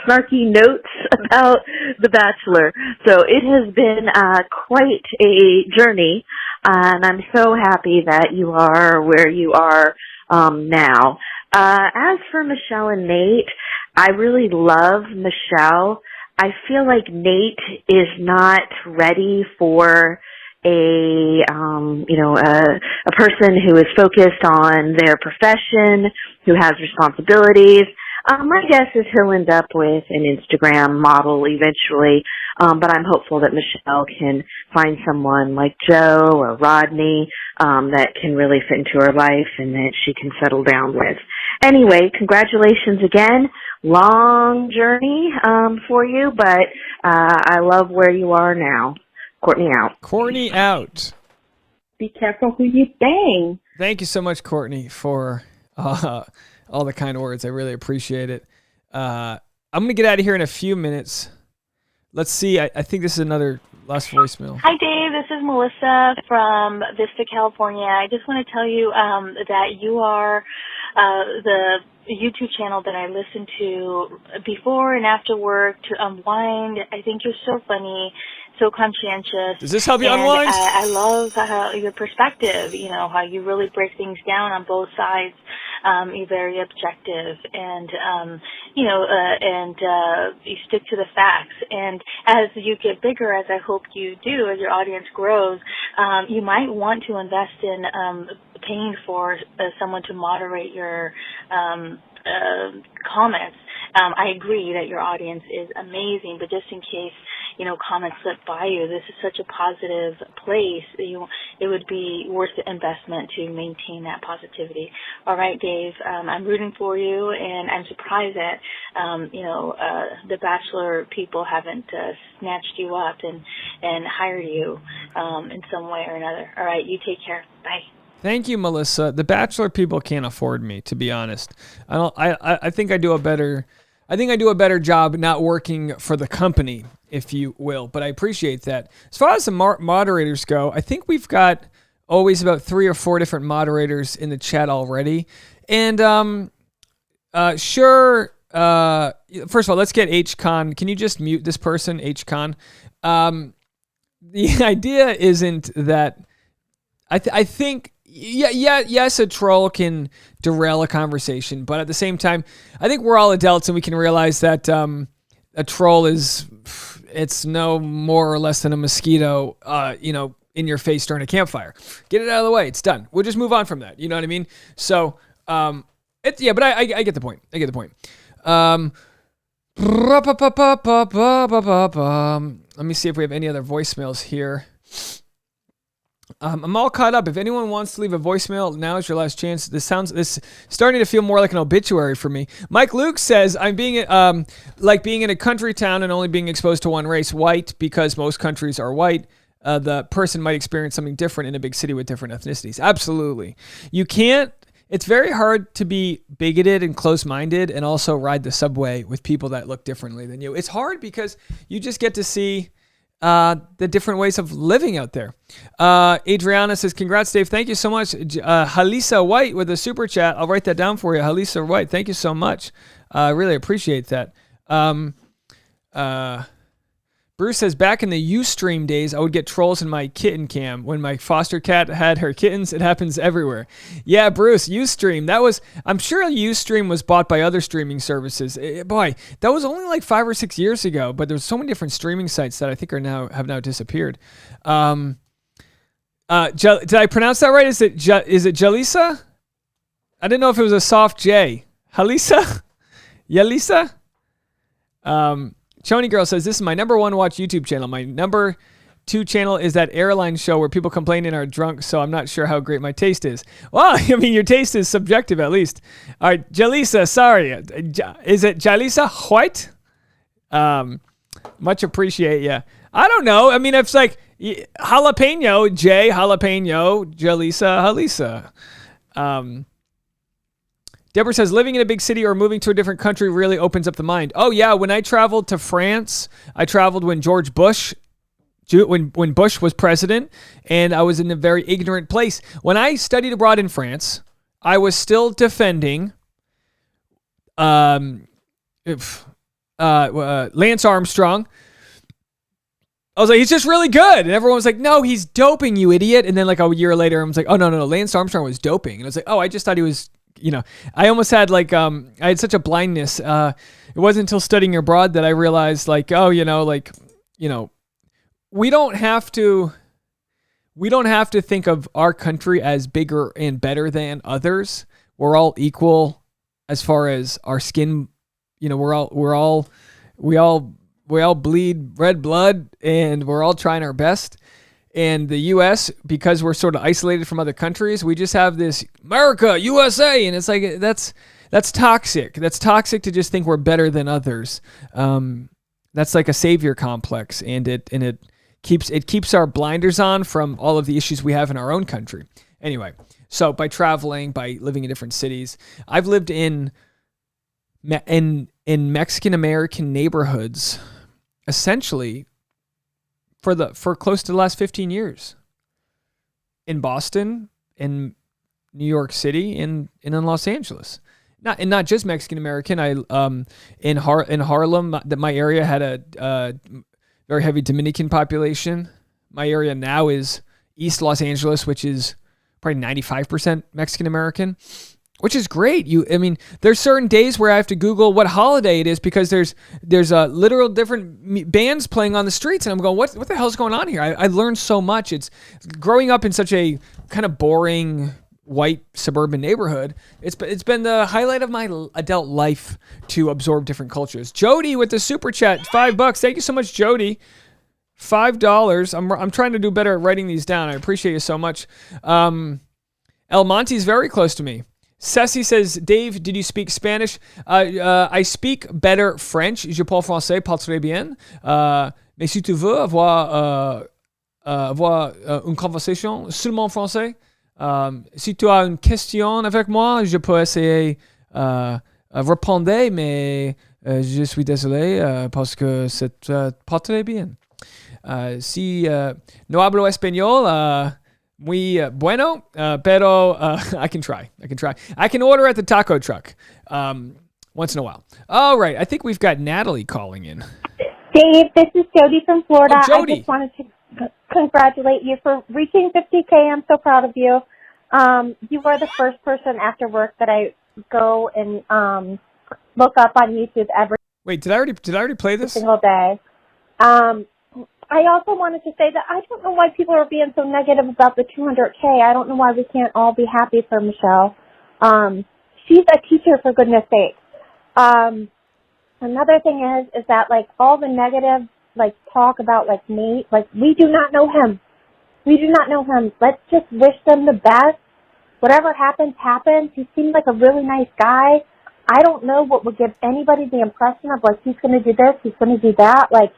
snarky notes about The Bachelor. So it has been quite a journey, and I'm so happy that you are where you are now. As for Michelle and Nate, I really love Michelle. I feel like Nate is not ready for a person who is focused on their profession, who has responsibilities. My guess is he'll end up with an Instagram model eventually, but I'm hopeful that Michelle can find someone like Joe or Rodney that can really fit into her life and that she can settle down with. Anyway, congratulations again. Long journey for you, but I love where you are now. Courtney out. Courtney out. Be careful who you bang. Thank you so much, Courtney, for all the kind words. I really appreciate it. I'm going to get out of here in a few minutes. Let's see. I think this is another last voicemail. Hi, Dave. This is Melissa from Vista, California. I just want to tell you that you are the YouTube channel that I listen to before and after work to unwind. I think you're so funny. so conscientious. Does this help you and unwind? I love your perspective, how you really break things down on both sides. You're very objective and, you stick to the facts. And as you get bigger, as I hope you do, as your audience grows, you might want to invest in paying for someone to moderate your comments. I agree that your audience is amazing, but just in case, comments slip by you, this is such a positive place. It would be worth the investment to maintain that positivity. All right, Dave, I'm rooting for you, and I'm surprised that, the Bachelor people haven't snatched you up and hired you in some way or another. All right, you take care. Bye. Thank you, Melissa. The Bachelor people can't afford me, to be honest. I think I do a better job not working for the company, if you will. But I appreciate that. As far as the moderators go, I think we've got always about 3 or 4 different moderators in the chat already. And sure. First of all, let's get H-Con. Can you just mute this person, H-Con? The idea isn't that I think. Yes, a troll can derail a conversation, but at the same time, I think we're all adults and we can realize that a troll it's no more or less than a mosquito, in your face during a campfire. Get it out of the way. It's done. We'll just move on from that. You know what I mean? So, but I get the point. I get the point. Let me see if we have any other voicemails here. I'm all caught up. If anyone wants to leave a voicemail, now is your last chance. This starting to feel more like an obituary for me. Mike Luke says, I'm being like being in a country town and only being exposed to one race, white, because most countries are white. The person might experience something different in a big city with different ethnicities. Absolutely. It's very hard to be bigoted and close-minded and also ride the subway with people that look differently than you. It's hard because you just get to see the different ways of living out there. Adriana says, congrats, Dave. Thank you so much. Halisa White with a super chat. I'll write that down for you. Halisa White, thank you so much. I really appreciate that. Bruce says, back in the Ustream days, I would get trolls in my kitten cam. When my foster cat had her kittens, it happens everywhere. Yeah, Bruce, Ustream. I'm sure Ustream was bought by other streaming services. Boy, that was only like 5 or 6 years ago, but there's so many different streaming sites that I think have now disappeared. Did I pronounce that right? Is it Jalisa? I didn't know if it was a soft J. Halisa? Yalisa? Choni Girl says, this is my number 1 watch YouTube channel. My number 2 channel is that airline show where people complain and are drunk, so I'm not sure how great my taste is. Well, I mean, your taste is subjective at least. All right, Jalisa, sorry. Is it Jalisa White? Much appreciate ya. I don't know. I mean, it's like jalapeno, J, jalapeno, Jalisa, Halisa. Deborah says, living in a big city or moving to a different country really opens up the mind. Oh, yeah. When I traveled to France, I traveled when Bush was president, and I was in a very ignorant place. When I studied abroad in France, I was still defending Lance Armstrong. I was like, he's just really good. And everyone was like, no, he's doping, you idiot. And then like a year later, I was like, oh, no, Lance Armstrong was doping. And I was like, oh, I just thought he was... I almost had I had such a blindness. It wasn't until studying abroad that I realized we don't have to think of our country as bigger and better than others. We're all equal as far as our skin. We all bleed red blood, and we're all trying our best. And the U.S., because we're sort of isolated from other countries, we just have this America, USA, and it's like that's toxic. That's toxic to just think we're better than others. That's like a savior complex, and it keeps our blinders on from all of the issues we have in our own country. Anyway, so by traveling, by living in different cities, I've lived in Mexican American neighborhoods, essentially. For close to the last 15 years, in Boston, in New York City, and in Los Angeles, not just Mexican American. In Harlem, that my area had very heavy Dominican population. My area now is East Los Angeles, which is probably 95% Mexican American, which is great. There's certain days where I have to Google what holiday it is because there's literal different bands playing on the streets, and I'm going, what the hell's going on here? I learned so much. It's growing up in such a kind of boring white suburban neighborhood. It's been the highlight of my adult life to absorb different cultures. Jody with the super chat, $5. Thank you so much, Jody. $5. I'm trying to do better at writing these down. I appreciate you so much. El Monte's very close to me. Ceci says, Dave, did you speak Spanish? I speak better French. Je parle français, pas très bien. Mais si tu veux avoir une conversation seulement français, si tu as une question avec moi, je peux essayer répondre, mais je suis désolé parce que c'est pas très bien. Si no hablo español, muy bueno, pero I can try. I can order at the taco truck once in a while. All right, I think we've got Natalie calling in. Dave, this is Jody from Florida. Oh, Jody. I just wanted to congratulate you for reaching 50K. I'm so proud of you. You were the first person after work that I go and look up on YouTube every Wait, did I already play this? single day. I also wanted to say that I don't know why people are being so negative about the 200K. I don't know why we can't all be happy for Michelle. She's a teacher, for goodness sake. Another thing is that like all the negative like talk about like Nate, like we do not know him. Let's just wish them the best. Whatever happens, happens. He seemed like a really nice guy. I don't know what would give anybody the impression of like he's going to do this, he's going to do that. Like,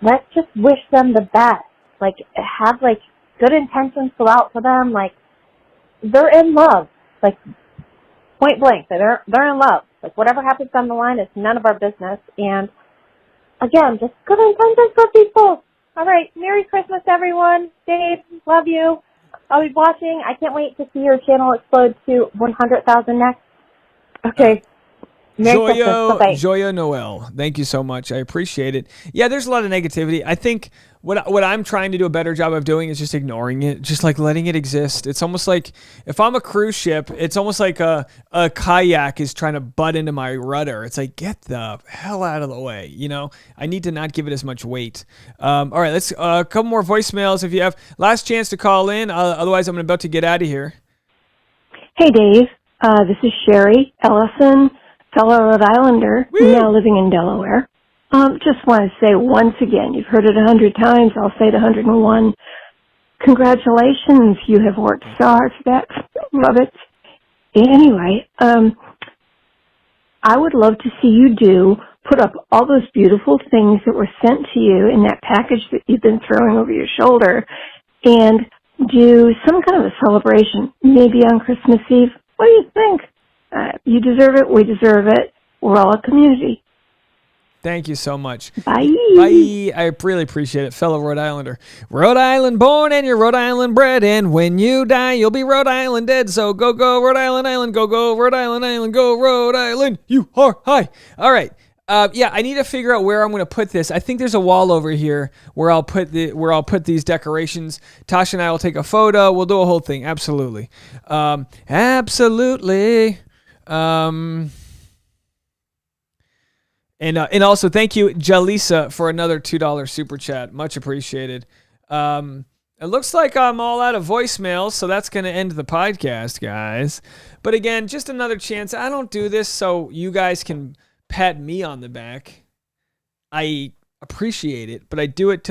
let's just wish them the best. Like, have like good intentions go out for them. Like, they're in love. Like, point blank, they're in love. Like, whatever happens down the line is none of our business. And again, just good intentions for people. All right, Merry Christmas, everyone. Dave, love you. I'll be watching. I can't wait to see your channel explode to 100,000 next. Okay. Joya Noel. Thank you so much. I appreciate it. Yeah, there's a lot of negativity. I think what I'm trying to do a better job of doing is just ignoring it, just like letting it exist. It's almost like if I'm a cruise ship, it's almost like a kayak is trying to butt into my rudder. It's like, get the hell out of the way. You know, I need to not give it as much weight. All right, let's a couple more voicemails if you have. Last chance to call in. Otherwise, I'm about to get out of here. Hey, Dave. This is Sherry Ellison, fellow Rhode Islander, now living in Delaware. Just want to say once again, you've heard it 100 times, I'll say it 101. Congratulations, you have worked so hard for that. Love it. Anyway, I would love to see you put up all those beautiful things that were sent to you in that package that you've been throwing over your shoulder and do some kind of a celebration, maybe on Christmas Eve. What do you think? You deserve it. We deserve it. We're all a community. Thank you so much. Bye. Bye. I really appreciate it, fellow Rhode Islander. Rhode Island born and you're Rhode Island bred, and when you die, you'll be Rhode Island dead. So go, Rhode Island, Island, go, Rhode Island, Island, go, Rhode Island. You are high. All right. Yeah, I need to figure out where I'm going to put this. I think there's a wall over here where I'll put these decorations. Tasha and I will take a photo. We'll do a whole thing. Absolutely. Absolutely. And also thank you, Jalisa, for another $2 super chat. Much appreciated. It looks like I'm all out of voicemails, so that's going to end the podcast, guys. But again, just another chance. I don't do this so you guys can pat me on the back. I appreciate it, but I do it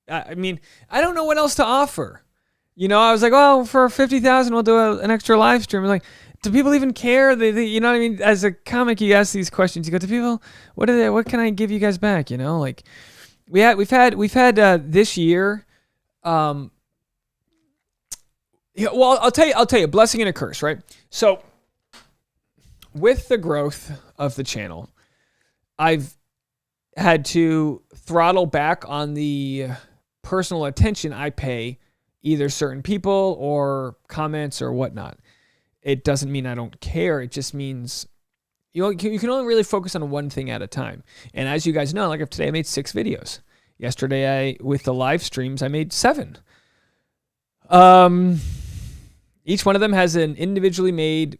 I don't know what else to offer. You know, I was like, oh, for 50,000, we'll do an extra live stream. I'm like, do people even care? They, you know what I mean? As a comic, you ask these questions. You go, do people, what can I give you guys back? You know, like we've had this year, yeah, well, I'll tell you, blessing and a curse, right? So with the growth of the channel, I've had to throttle back on the personal attention I pay either certain people or comments or whatnot. It doesn't mean I don't care. It just means you can only really focus on one thing at a time. And as you guys know, like today I made 6 videos. Yesterday, with the live streams, I made 7. Each one of them has an individually made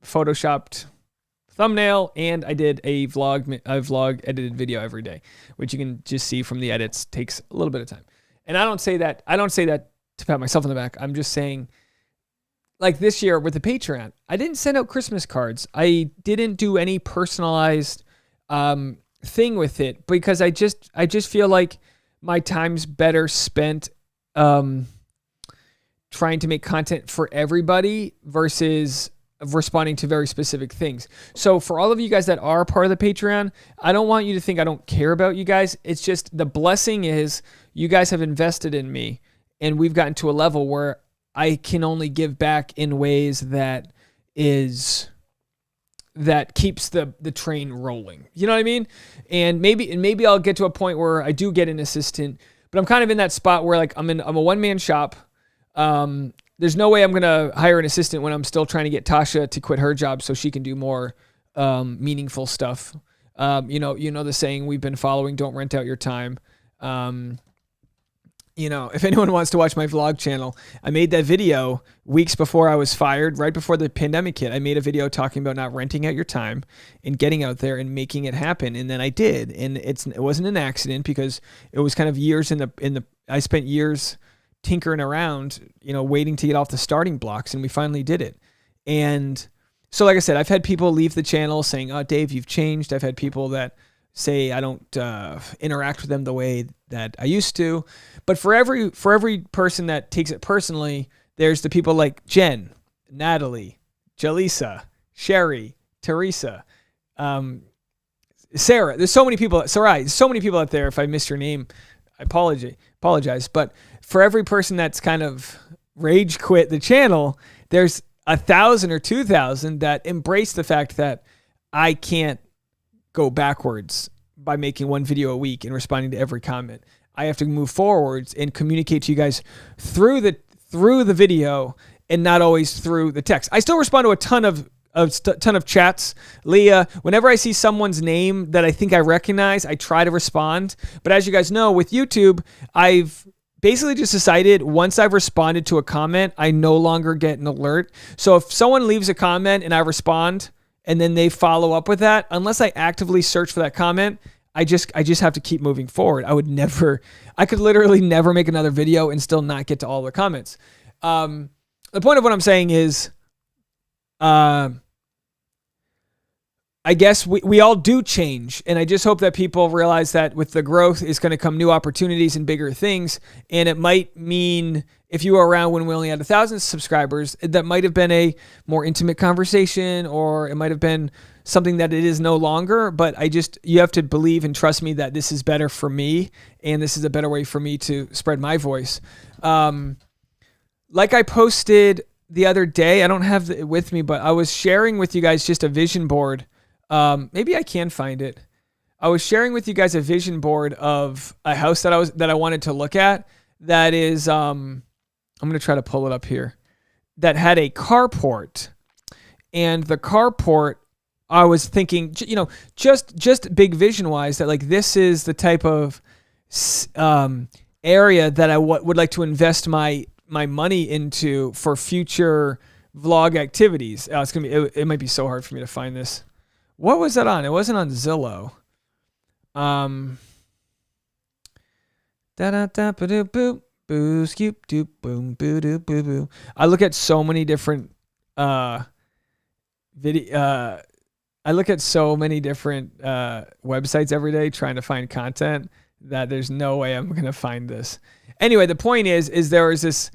photoshopped thumbnail, and I did a vlog edited video every day, which you can just see from the edits takes a little bit of time. And I don't say that to pat myself on the back. I'm just saying, like this year with the Patreon, I didn't send out Christmas cards. I didn't do any personalized thing with it because I just feel like my time's better spent trying to make content for everybody versus responding to very specific things. So for all of you guys that are part of the Patreon, I don't want you to think I don't care about you guys. It's just the blessing is you guys have invested in me, and we've gotten to a level where I can only give back in ways that keeps the train rolling. You know what I mean? And maybe I'll get to a point where I do get an assistant, but I'm kind of in that spot where like I'm a one-man shop. There's no way I'm going to hire an assistant when I'm still trying to get Tasha to quit her job so she can do more meaningful stuff. You know the saying we've been following, don't rent out your time. If anyone wants to watch my vlog channel, I made that video weeks before I was fired, right before the pandemic hit. I made a video talking about not renting out your time and getting out there and making it happen. And then I did. And it wasn't an accident because it was kind of years I spent years tinkering around, waiting to get off the starting blocks, and we finally did it. And so, like I said, I've had people leave the channel saying, "Oh, Dave, you've changed." I've had people that say I don't interact with them the way that I used to. But for every person that takes it personally, there's the people like Jen, Natalie, Jalisa, Sherry, Teresa, Sarah. There's so many people. Sarai. There's so many people out there. If I missed your name, I apologize. But for every person that's kind of rage quit the channel, there's 1,000 or 2,000 that embrace the fact that I can't go backwards by making one video a week and responding to every comment. I have to move forwards and communicate to you guys through the video and not always through the text. I still respond to a ton of chats. Leah, whenever I see someone's name that I think I recognize, I try to respond. But as you guys know, with YouTube, I've basically just decided once I've responded to a comment, I no longer get an alert. So if someone leaves a comment and I respond and then they follow up with that, unless I actively search for that comment, I just have to keep moving forward. I could literally never make another video and still not get to all the comments. The point of what I'm saying is, I guess we all do change, and I just hope that people realize that with the growth is going to come new opportunities and bigger things, and it might mean if you were around when we only had 1,000 subscribers, that might have been a more intimate conversation, or it might have been something that it is no longer, but you have to believe and trust me that this is better for me, and this is a better way for me to spread my voice. Like I posted the other day, I don't have it with me, but I was sharing with you guys just a vision board. Maybe I can find it. I was sharing with you guys a vision board of a house that I wanted to look at. That is, I'm going to try to pull it up here. That had a carport, and the carport, I was thinking, just big vision wise, that like this is the type of area that I would like to invest my money into for future vlog activities. It might be so hard for me to find this. What was that on? It wasn't on Zillow. I look at so many different websites every day trying to find content that there's no way I'm gonna find this. Anyway, the point is there was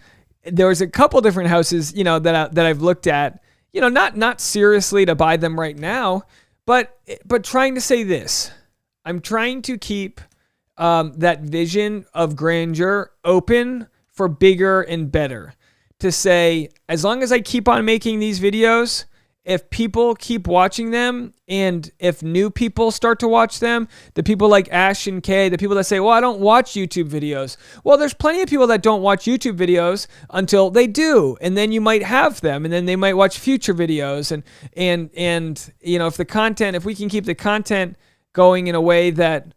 a couple different houses, that I've looked at, not seriously to buy them right now. But trying to say this, I'm trying to keep that vision of grandeur open for bigger and better. To say, as long as I keep on making these videos, if people keep watching them, and if new people start to watch them, the people like Ash and Kay, the people that say, well, I don't watch YouTube videos. Well, there's plenty of people that don't watch YouTube videos until they do. And then you might have them, and then they might watch future videos. And if we can keep the content going in a way that,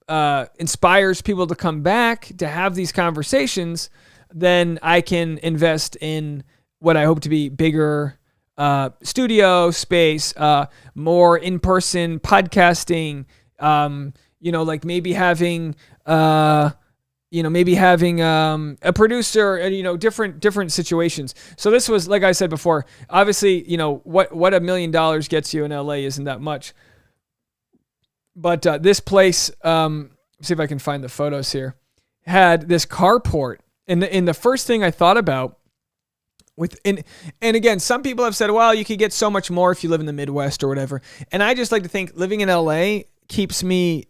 inspires people to come back to have these conversations, then I can invest in what I hope to be bigger studio space, more in-person podcasting, like maybe having a producer, different situations. So this was, like I said before, obviously, what $1 million gets you in LA isn't that much. But this place, see if I can find the photos here, had this carport. And the first thing I thought about and again, some people have said, well, you could get so much more if you live in the Midwest or whatever. And I just like to think living in LA keeps me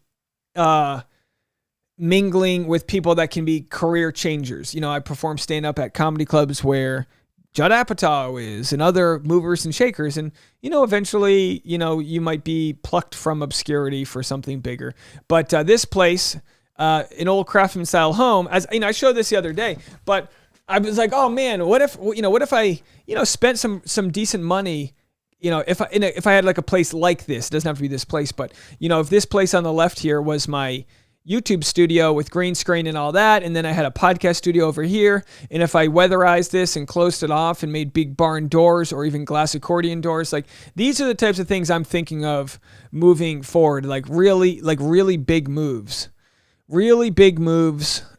mingling with people that can be career changers. I perform stand-up at comedy clubs where Judd Apatow is and other movers and shakers. And, eventually, you might be plucked from obscurity for something bigger. But this place, an old craftsman style home, as I showed this the other day, but I was like, oh man, what if I, spent some decent money, if I had like a place like this, it doesn't have to be this place, but if this place on the left here was my YouTube studio with green screen and all that, and then I had a podcast studio over here, and if I weatherized this and closed it off and made big barn doors or even glass accordion doors, like these are the types of things I'm thinking of moving forward, like really big moves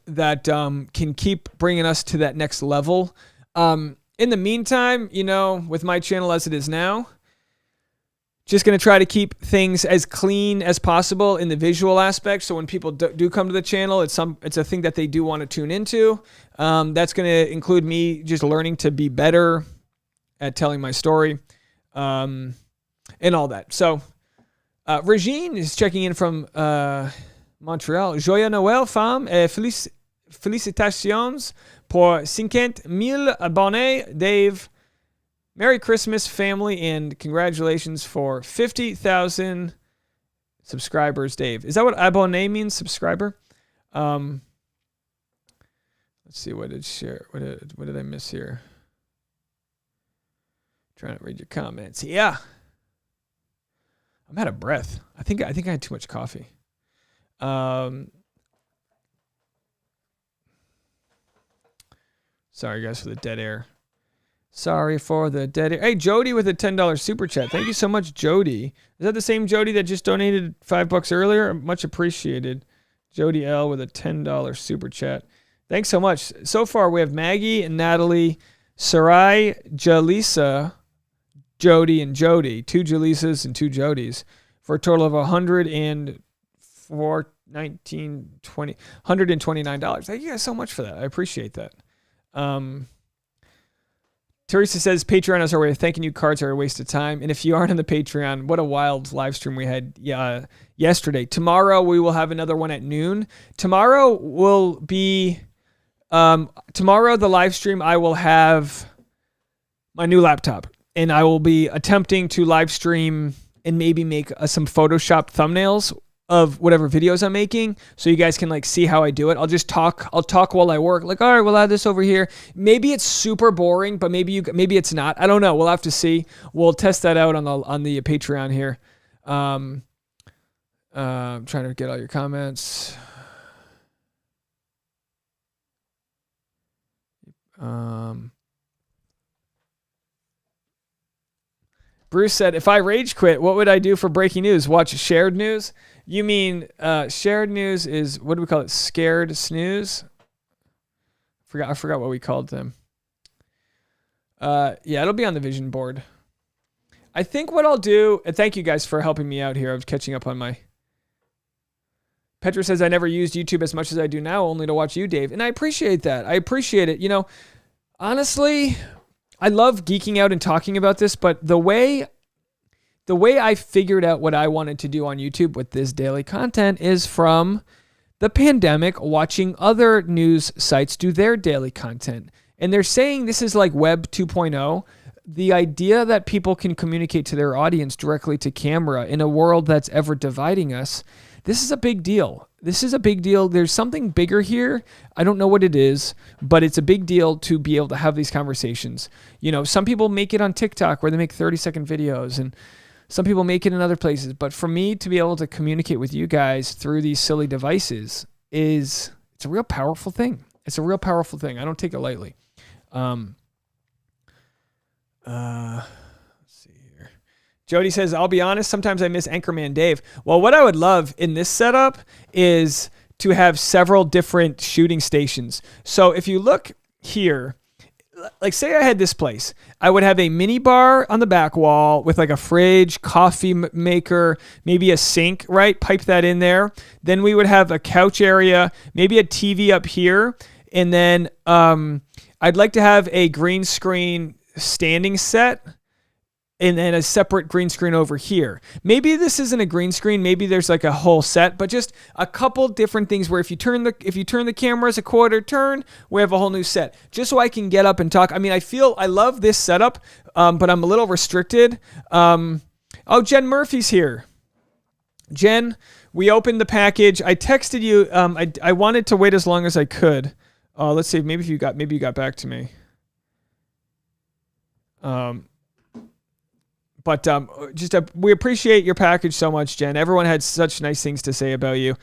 that can keep bringing us to that next level. In the meantime, with my channel as it is now, just going to try to keep things as clean as possible in the visual aspect. So when people do come to the channel, it's a thing that they do want to tune into. That's going to include me just learning to be better at telling my story, and all that. So Regine is checking in from Montreal. Joyeux Noël, femme, et félicitations pour 50,000 abonnés, Dave. Merry Christmas, family, and congratulations for 50,000 subscribers, Dave. Is that what abonné means, subscriber? Let's see, what did I miss here? Trying to read your comments. Yeah. I'm out of breath. I think I had too much coffee. Sorry, guys, for the dead air. Sorry for the dead air. Hey, Jody with a $10 super chat. Thank you so much, Jody. Is that the same Jody that just donated $5 earlier? Much appreciated. Jody L with a $10 super chat. Thanks so much. So far, we have Maggie and Natalie, Sarai, Jalisa, Jody, and Jody. 2 Jalisas and 2 Jodys for a total of $129. Thank you guys so much for that. I appreciate that. Teresa says Patreon is our way of thanking you. Cards are a waste of time. And if you aren't on the Patreon, what a wild live stream we had yesterday. Tomorrow we will have another one at noon. Tomorrow will be tomorrow the live stream. I will have my new laptop, and I will be attempting to live stream and maybe make some Photoshop thumbnails of whatever videos I'm making, so you guys can like see how I do it. I'll talk while I work. Like, all right, we'll add this over here. Maybe it's super boring, but maybe it's not. I don't know. We'll have to see. We'll test that out on the Patreon here. I'm trying to get all your comments. Bruce said, if I rage quit, what would I do for breaking news? Watch shared news? You mean shared news is, what do we call it? Scared snooze? I forgot what we called them. Yeah, it'll be on the vision board. I think what I'll do, and thank you guys for helping me out here. I was catching up on my... Petra says, I never used YouTube as much as I do now, only to watch you, Dave. And I appreciate that. I appreciate it. Honestly, I love geeking out and talking about this, but the way I figured out what I wanted to do on YouTube with this daily content is from the pandemic, watching other news sites do their daily content. And they're saying this is like Web 2.0. The idea that people can communicate to their audience directly to camera in a world that's ever dividing us, this is a big deal. This is a big deal. There's something bigger here. I don't know what it is, but it's a big deal to be able to have these conversations. Some people make it on TikTok where they make 30-second videos, and Some people make it in other places. But for me to be able to communicate with you guys through these silly devices it's a real powerful thing. It's a real powerful thing. I don't take it lightly. Let's see here. Jody says, I'll be honest, sometimes I miss Anchorman Dave. Well, what I would love in this setup is to have several different shooting stations. So if you look here, like say I had this place, I would have a mini bar on the back wall with like a fridge, coffee maker, maybe a sink, right? Pipe that in there. Then we would have a couch area, maybe a TV up here. And then I'd like to have a green screen standing set and then a separate green screen over here. Maybe this isn't a green screen. Maybe there's like a whole set, but just a couple different things where if you turn the cameras a quarter turn, we have a whole new set. Just so I can get up and talk. I mean, I love this setup, but I'm a little restricted. Oh, Jen Murphy's here. Jen, we opened the package. I texted you. I wanted to wait as long as I could. Let's see. Maybe you got back to me. We appreciate your package so much, Jen. Everyone had such nice things to say about you.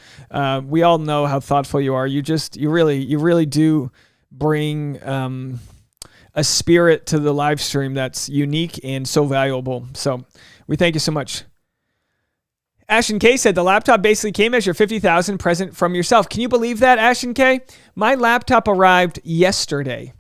We all know how thoughtful you are. You really do bring a spirit to the live stream that's unique and so valuable. So we thank you so much. Ashton K said the laptop basically came as your $50,000 present from yourself. Can you believe that, Ashton K? My laptop arrived yesterday.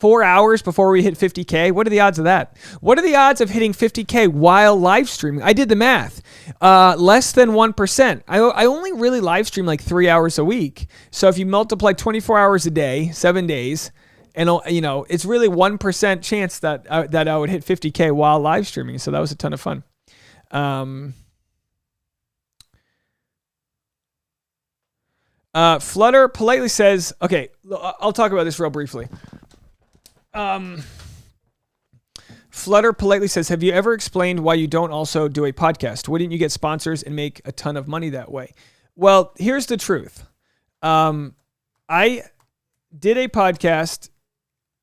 4 hours before we hit 50K. What are the odds of that? What are the odds of hitting 50K while live streaming? I did the math. Less than 1%. I only really live stream like 3 hours a week. So if you multiply 24 hours a day, 7 days, and it's really 1% chance that I would hit 50K while live streaming. So that was a ton of fun. Flutter politely says, okay, I'll talk about this real briefly. Flutter politely says, have you ever explained why you don't also do a podcast? Wouldn't you get sponsors and make a ton of money that way? Well, here's the truth. I did a podcast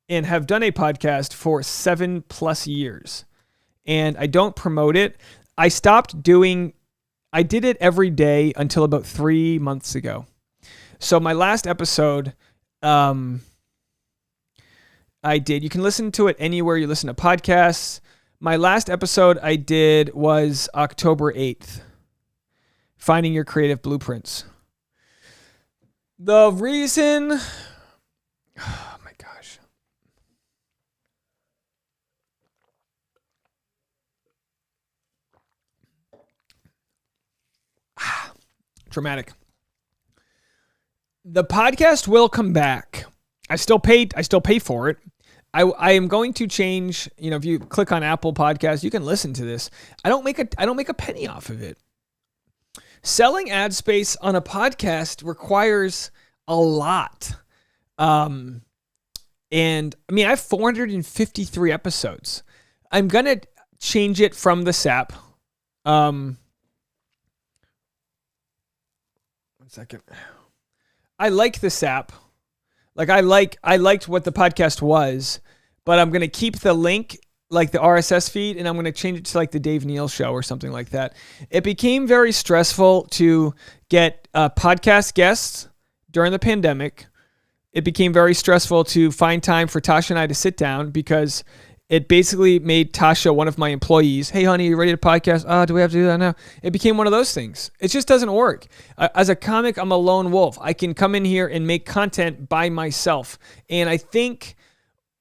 and have done a podcast for 7+ years, and I don't promote it. I did it every day until about 3 months ago. So my last episode, I did. You can listen to it anywhere you listen to podcasts. My last episode I did was October 8th. Finding your creative blueprints. The reason... Oh my gosh. Dramatic. The podcast will come back. I still pay for it. I am going to change, if you click on Apple Podcasts, you can listen to this. I don't make a penny off of it. Selling ad space on a podcast requires a lot. And I mean, I have 453 episodes. I'm going to change it from the SAP. 1 second. I like the SAP. Like I liked what the podcast was, but I'm going to keep the link, like the RSS feed, and I'm going to change it to like the Dave Neal show or something like that. It became very stressful to get podcast guests during the pandemic. It became very stressful to find time for Tasha and I to sit down because it basically made Tasha one of my employees. Hey, honey, you ready to podcast? Do we have to do that now? It became one of those things. It just doesn't work. As a comic, I'm a lone wolf. I can come in here and make content by myself. And I think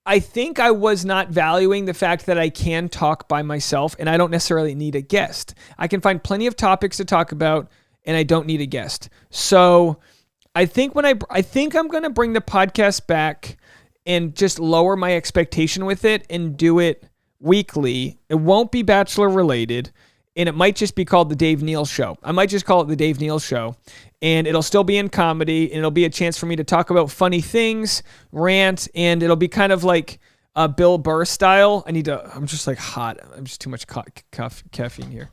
I was not valuing the fact that I can talk by myself and I don't necessarily need a guest. I can find plenty of topics to talk about and I don't need a guest. So I think I'm going to bring the podcast back and just lower my expectation with it and do it weekly. It won't be Bachelor related, and it might just be called the Dave Neal Show. I might just call it the Dave Neal Show, and it'll still be in comedy, and it'll be a chance for me to talk about funny things, rant, and it'll be kind of like Bill Burr style. I'm just like hot. I'm just too much caffeine here.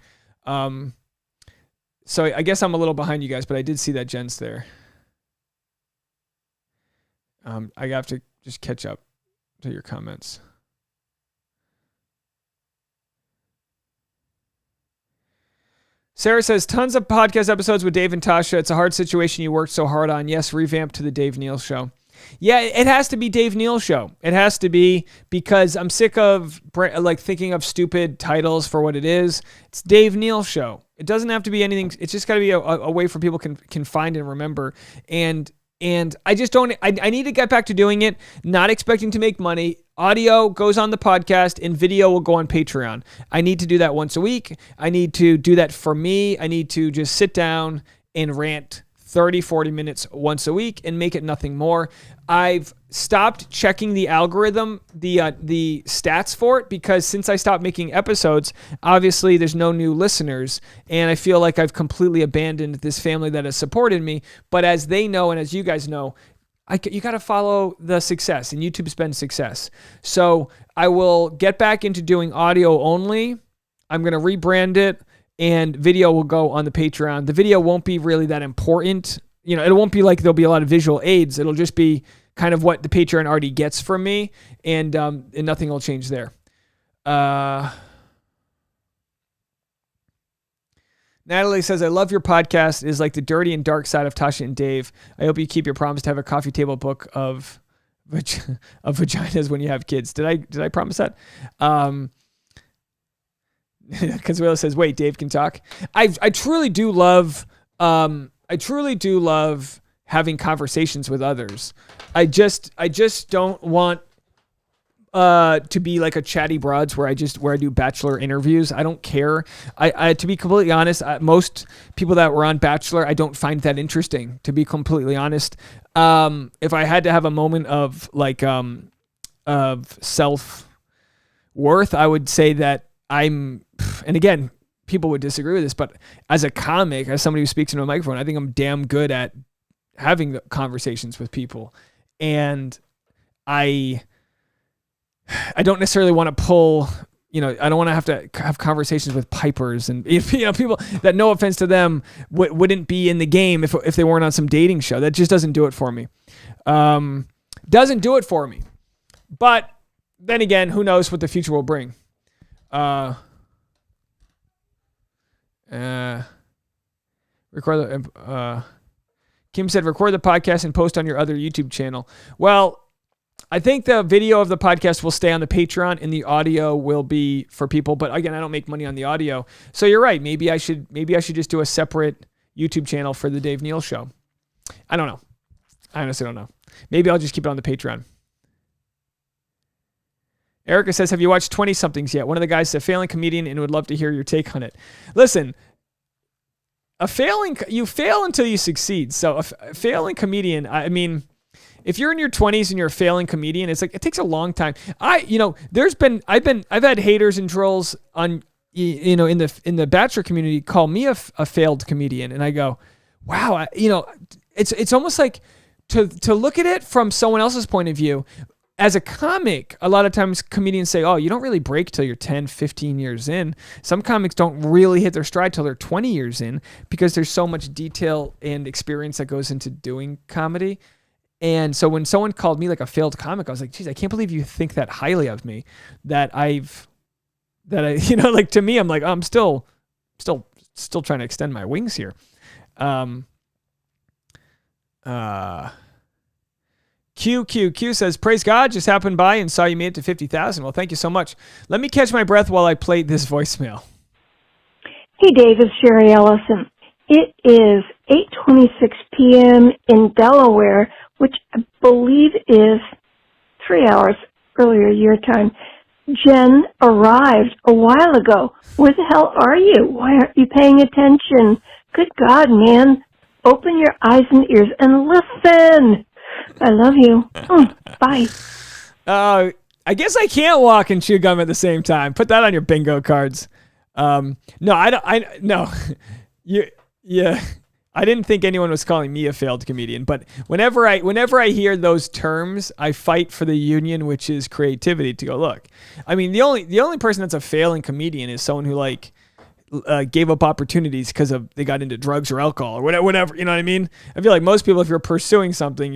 So I guess I'm a little behind you guys, but I did see that Jen's there. I have to just catch up to your comments. Sarah says, tons of podcast episodes with Dave and Tasha. It's a hard situation you worked so hard on. Yes, revamp to the Dave Neal show. Yeah, it has to be Dave Neal show. It has to be, because I'm sick of like thinking of stupid titles for what it is. It's Dave Neal show. It doesn't have to be anything. It's just got to be a way for people can find and remember. And I just don't, I need to get back to doing it, not expecting to make money. Audio goes on the podcast and video will go on Patreon. I need to do that once a week. I need to do that for me. I need to just sit down and rant 30, 40 minutes once a week and make it nothing more. I've stopped checking the algorithm, the stats for it, because since I stopped making episodes, obviously there's no new listeners, and I feel like I've completely abandoned this family that has supported me. But as they know, and as you guys know, you got to follow the success, and YouTube's been success. So I will get back into doing audio only. I'm going to rebrand it, and video will go on the Patreon. The video won't be really that important. You know, it won't be like there'll be a lot of visual aids. It'll just be kind of what the Patreon already gets from me, and nothing will change there. Natalie says, I love your podcast. It is like the dirty and dark side of Tasha and Dave. I hope you keep your promise to have a coffee table book of vaginas when you have kids. Did I promise that? Consuelo says, wait, Dave can talk. I truly do love having conversations with others. I just don't want to be like a chatty broads where I do Bachelor interviews. I don't care. I to be completely honest, most people that were on Bachelor, I don't find that interesting, to be completely honest. If I had to have a moment of like of self-worth, I would say that and again, people would disagree with this, but as a comic, as somebody who speaks into a microphone, I think I'm damn good at having the conversations with people. And I don't necessarily want to pull, I don't want to have conversations with pipers and, people that, no offense to them, wouldn't be in the game if they weren't on some dating show. That just doesn't do it for me. Doesn't do it for me. But then again, who knows what the future will bring. Kim said, record the podcast and post on your other YouTube channel. Well, I think the video of the podcast will stay on the Patreon and the audio will be for people. But again, I don't make money on the audio. So you're right. Maybe I should just do a separate YouTube channel for the Dave Neal show. I don't know. I honestly don't know. Maybe I'll just keep it on the Patreon. Erica says, have you watched 20-somethings yet? One of the guys is a failing comedian and would love to hear your take on it. Listen, you fail until you succeed. So a failing comedian, I mean, if you're in your 20s and you're a failing comedian, it's like, it takes a long time. I've had haters and trolls on, in the Bachelor community call me a failed comedian. And I go, wow, it's almost like to look at it from someone else's point of view. As a comic, a lot of times comedians say, oh, you don't really break till you're 10, 15 years in. Some comics don't really hit their stride till they're 20 years in because there's so much detail and experience that goes into doing comedy. And so when someone called me like a failed comic, I was like, geez, I can't believe you think that highly of me, that I, like, to me, I'm like, I'm still trying to extend my wings here. QQQ says, praise God, just happened by and saw you made it to 50,000. Well, thank you so much. Let me catch my breath while I play this voicemail. Hey, Dave, it's Sherry Ellison. It is 8:26 p.m. in Delaware, which I believe is 3 hours earlier your time. Jen arrived a while ago. Where the hell are you? Why aren't you paying attention? Good God, man. Open your eyes and ears and listen. I love you. Bye. I guess I can't walk and chew gum at the same time. Put that on your bingo cards. No, I don't. No. Yeah. I didn't think anyone was calling me a failed comedian, but whenever I hear those terms, I fight for the union, which is creativity, to go, look. I mean, the only person that's a failing comedian is someone who gave up opportunities because they got into drugs or alcohol or whatever. You know what I mean? I feel like most people, if you're pursuing something,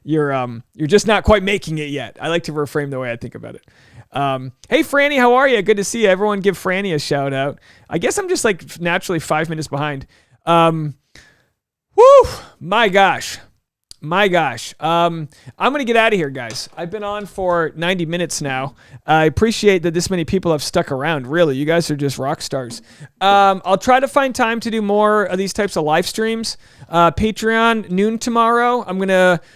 you're just not quite making it yet. I like to reframe the way I think about it. Hey, Franny, how are you? Good to see you. Everyone give Franny a shout out. I guess I'm just like naturally 5 minutes behind. My gosh. I'm going to get out of here, guys. I've been on for 90 minutes now. I appreciate that this many people have stuck around. Really, you guys are just rock stars. I'll try to find time to do more of these types of live streams. Patreon, noon tomorrow.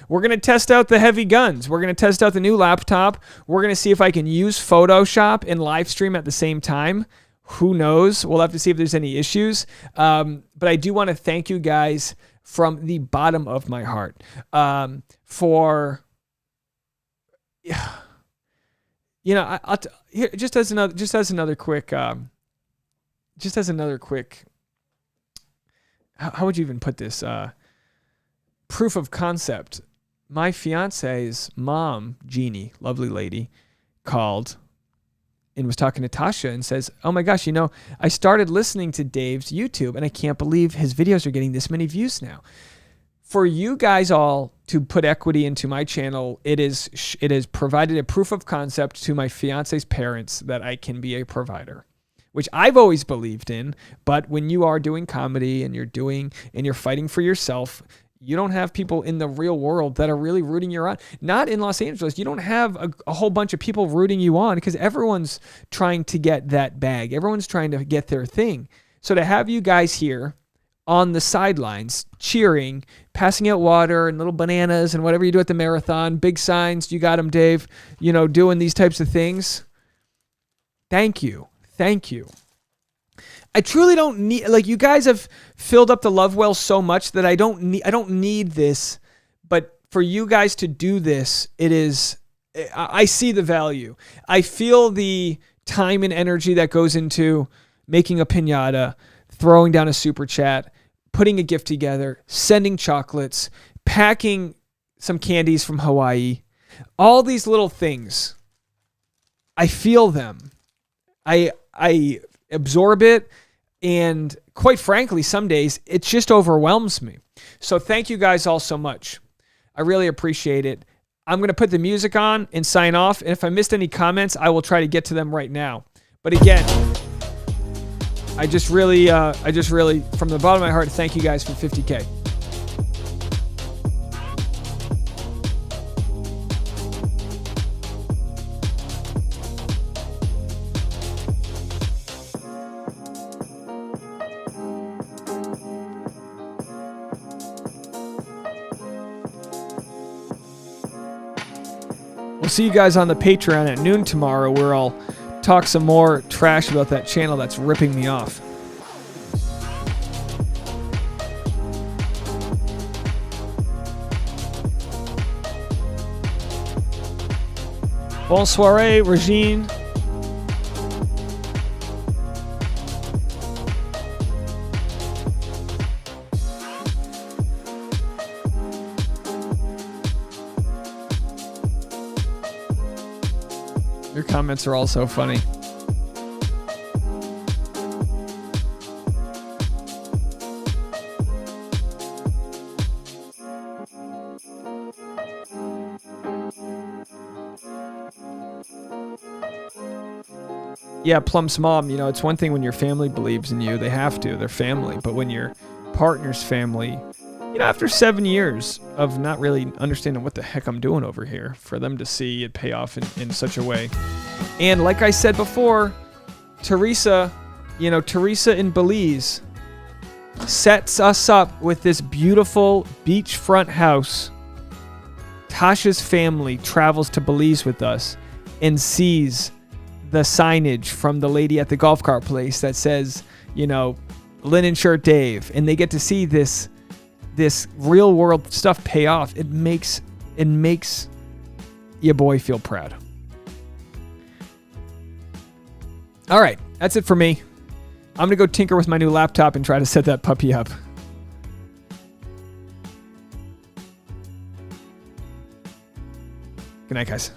We're going to test out the heavy guns. We're going to test out the new laptop. We're going to see if I can use Photoshop and live stream at the same time. Who knows? We'll have to see if there's any issues. But I do want to thank you guys from the bottom of my heart, for, just as another quick, how would you even put this? Proof of concept. My fiance's mom, Jeannie, lovely lady, called and was talking to Tasha and says, oh my gosh, I started listening to Dave's YouTube and I can't believe his videos are getting this many views now. For you guys all to put equity into my channel, it has provided a proof of concept to my fiance's parents that I can be a provider, which I've always believed in. But when you are doing comedy and you're fighting for yourself, you don't have people in the real world that are really rooting you on. Not in Los Angeles. You don't have a whole bunch of people rooting you on because everyone's trying to get that bag. Everyone's trying to get their thing. So to have you guys here on the sidelines cheering, passing out water and little bananas and whatever you do at the marathon, big signs, you got them, Dave, doing these types of things. Thank you. Thank you. I truly don't need, you guys have filled up the love well so much that I don't need this, but for you guys to do this, I see the value. I feel the time and energy that goes into making a piñata, throwing down a super chat, putting a gift together, sending chocolates, packing some candies from Hawaii, all these little things. I feel them. I absorb it, and quite frankly, some days it just overwhelms me. So thank you guys all so much. I really appreciate it. I'm going to put the music on and sign off, and if I missed any comments, I will try to get to them right now. But again, I just really, from the bottom of my heart, thank you guys for 50K. We'll see you guys on the Patreon at noon tomorrow, where I'll talk some more trash about that channel that's ripping me off. Bonsoir, Regine. Your comments are all so funny. Yeah, Plum's mom, it's one thing when your family believes in you. They have to. They're family. But when your partner's family, after 7 years of not really understanding what the heck I'm doing over here, for them to see it pay off in such a way. And like I said before, Teresa in Belize sets us up with this beautiful beachfront house. Tasha's family travels to Belize with us and sees the signage from the lady at the golf cart place that says, linen shirt Dave. And they get to see this real world stuff pay off. It makes your boy feel proud. All right, that's it for me. I'm going to go tinker with my new laptop and try to set that puppy up. Good night, guys.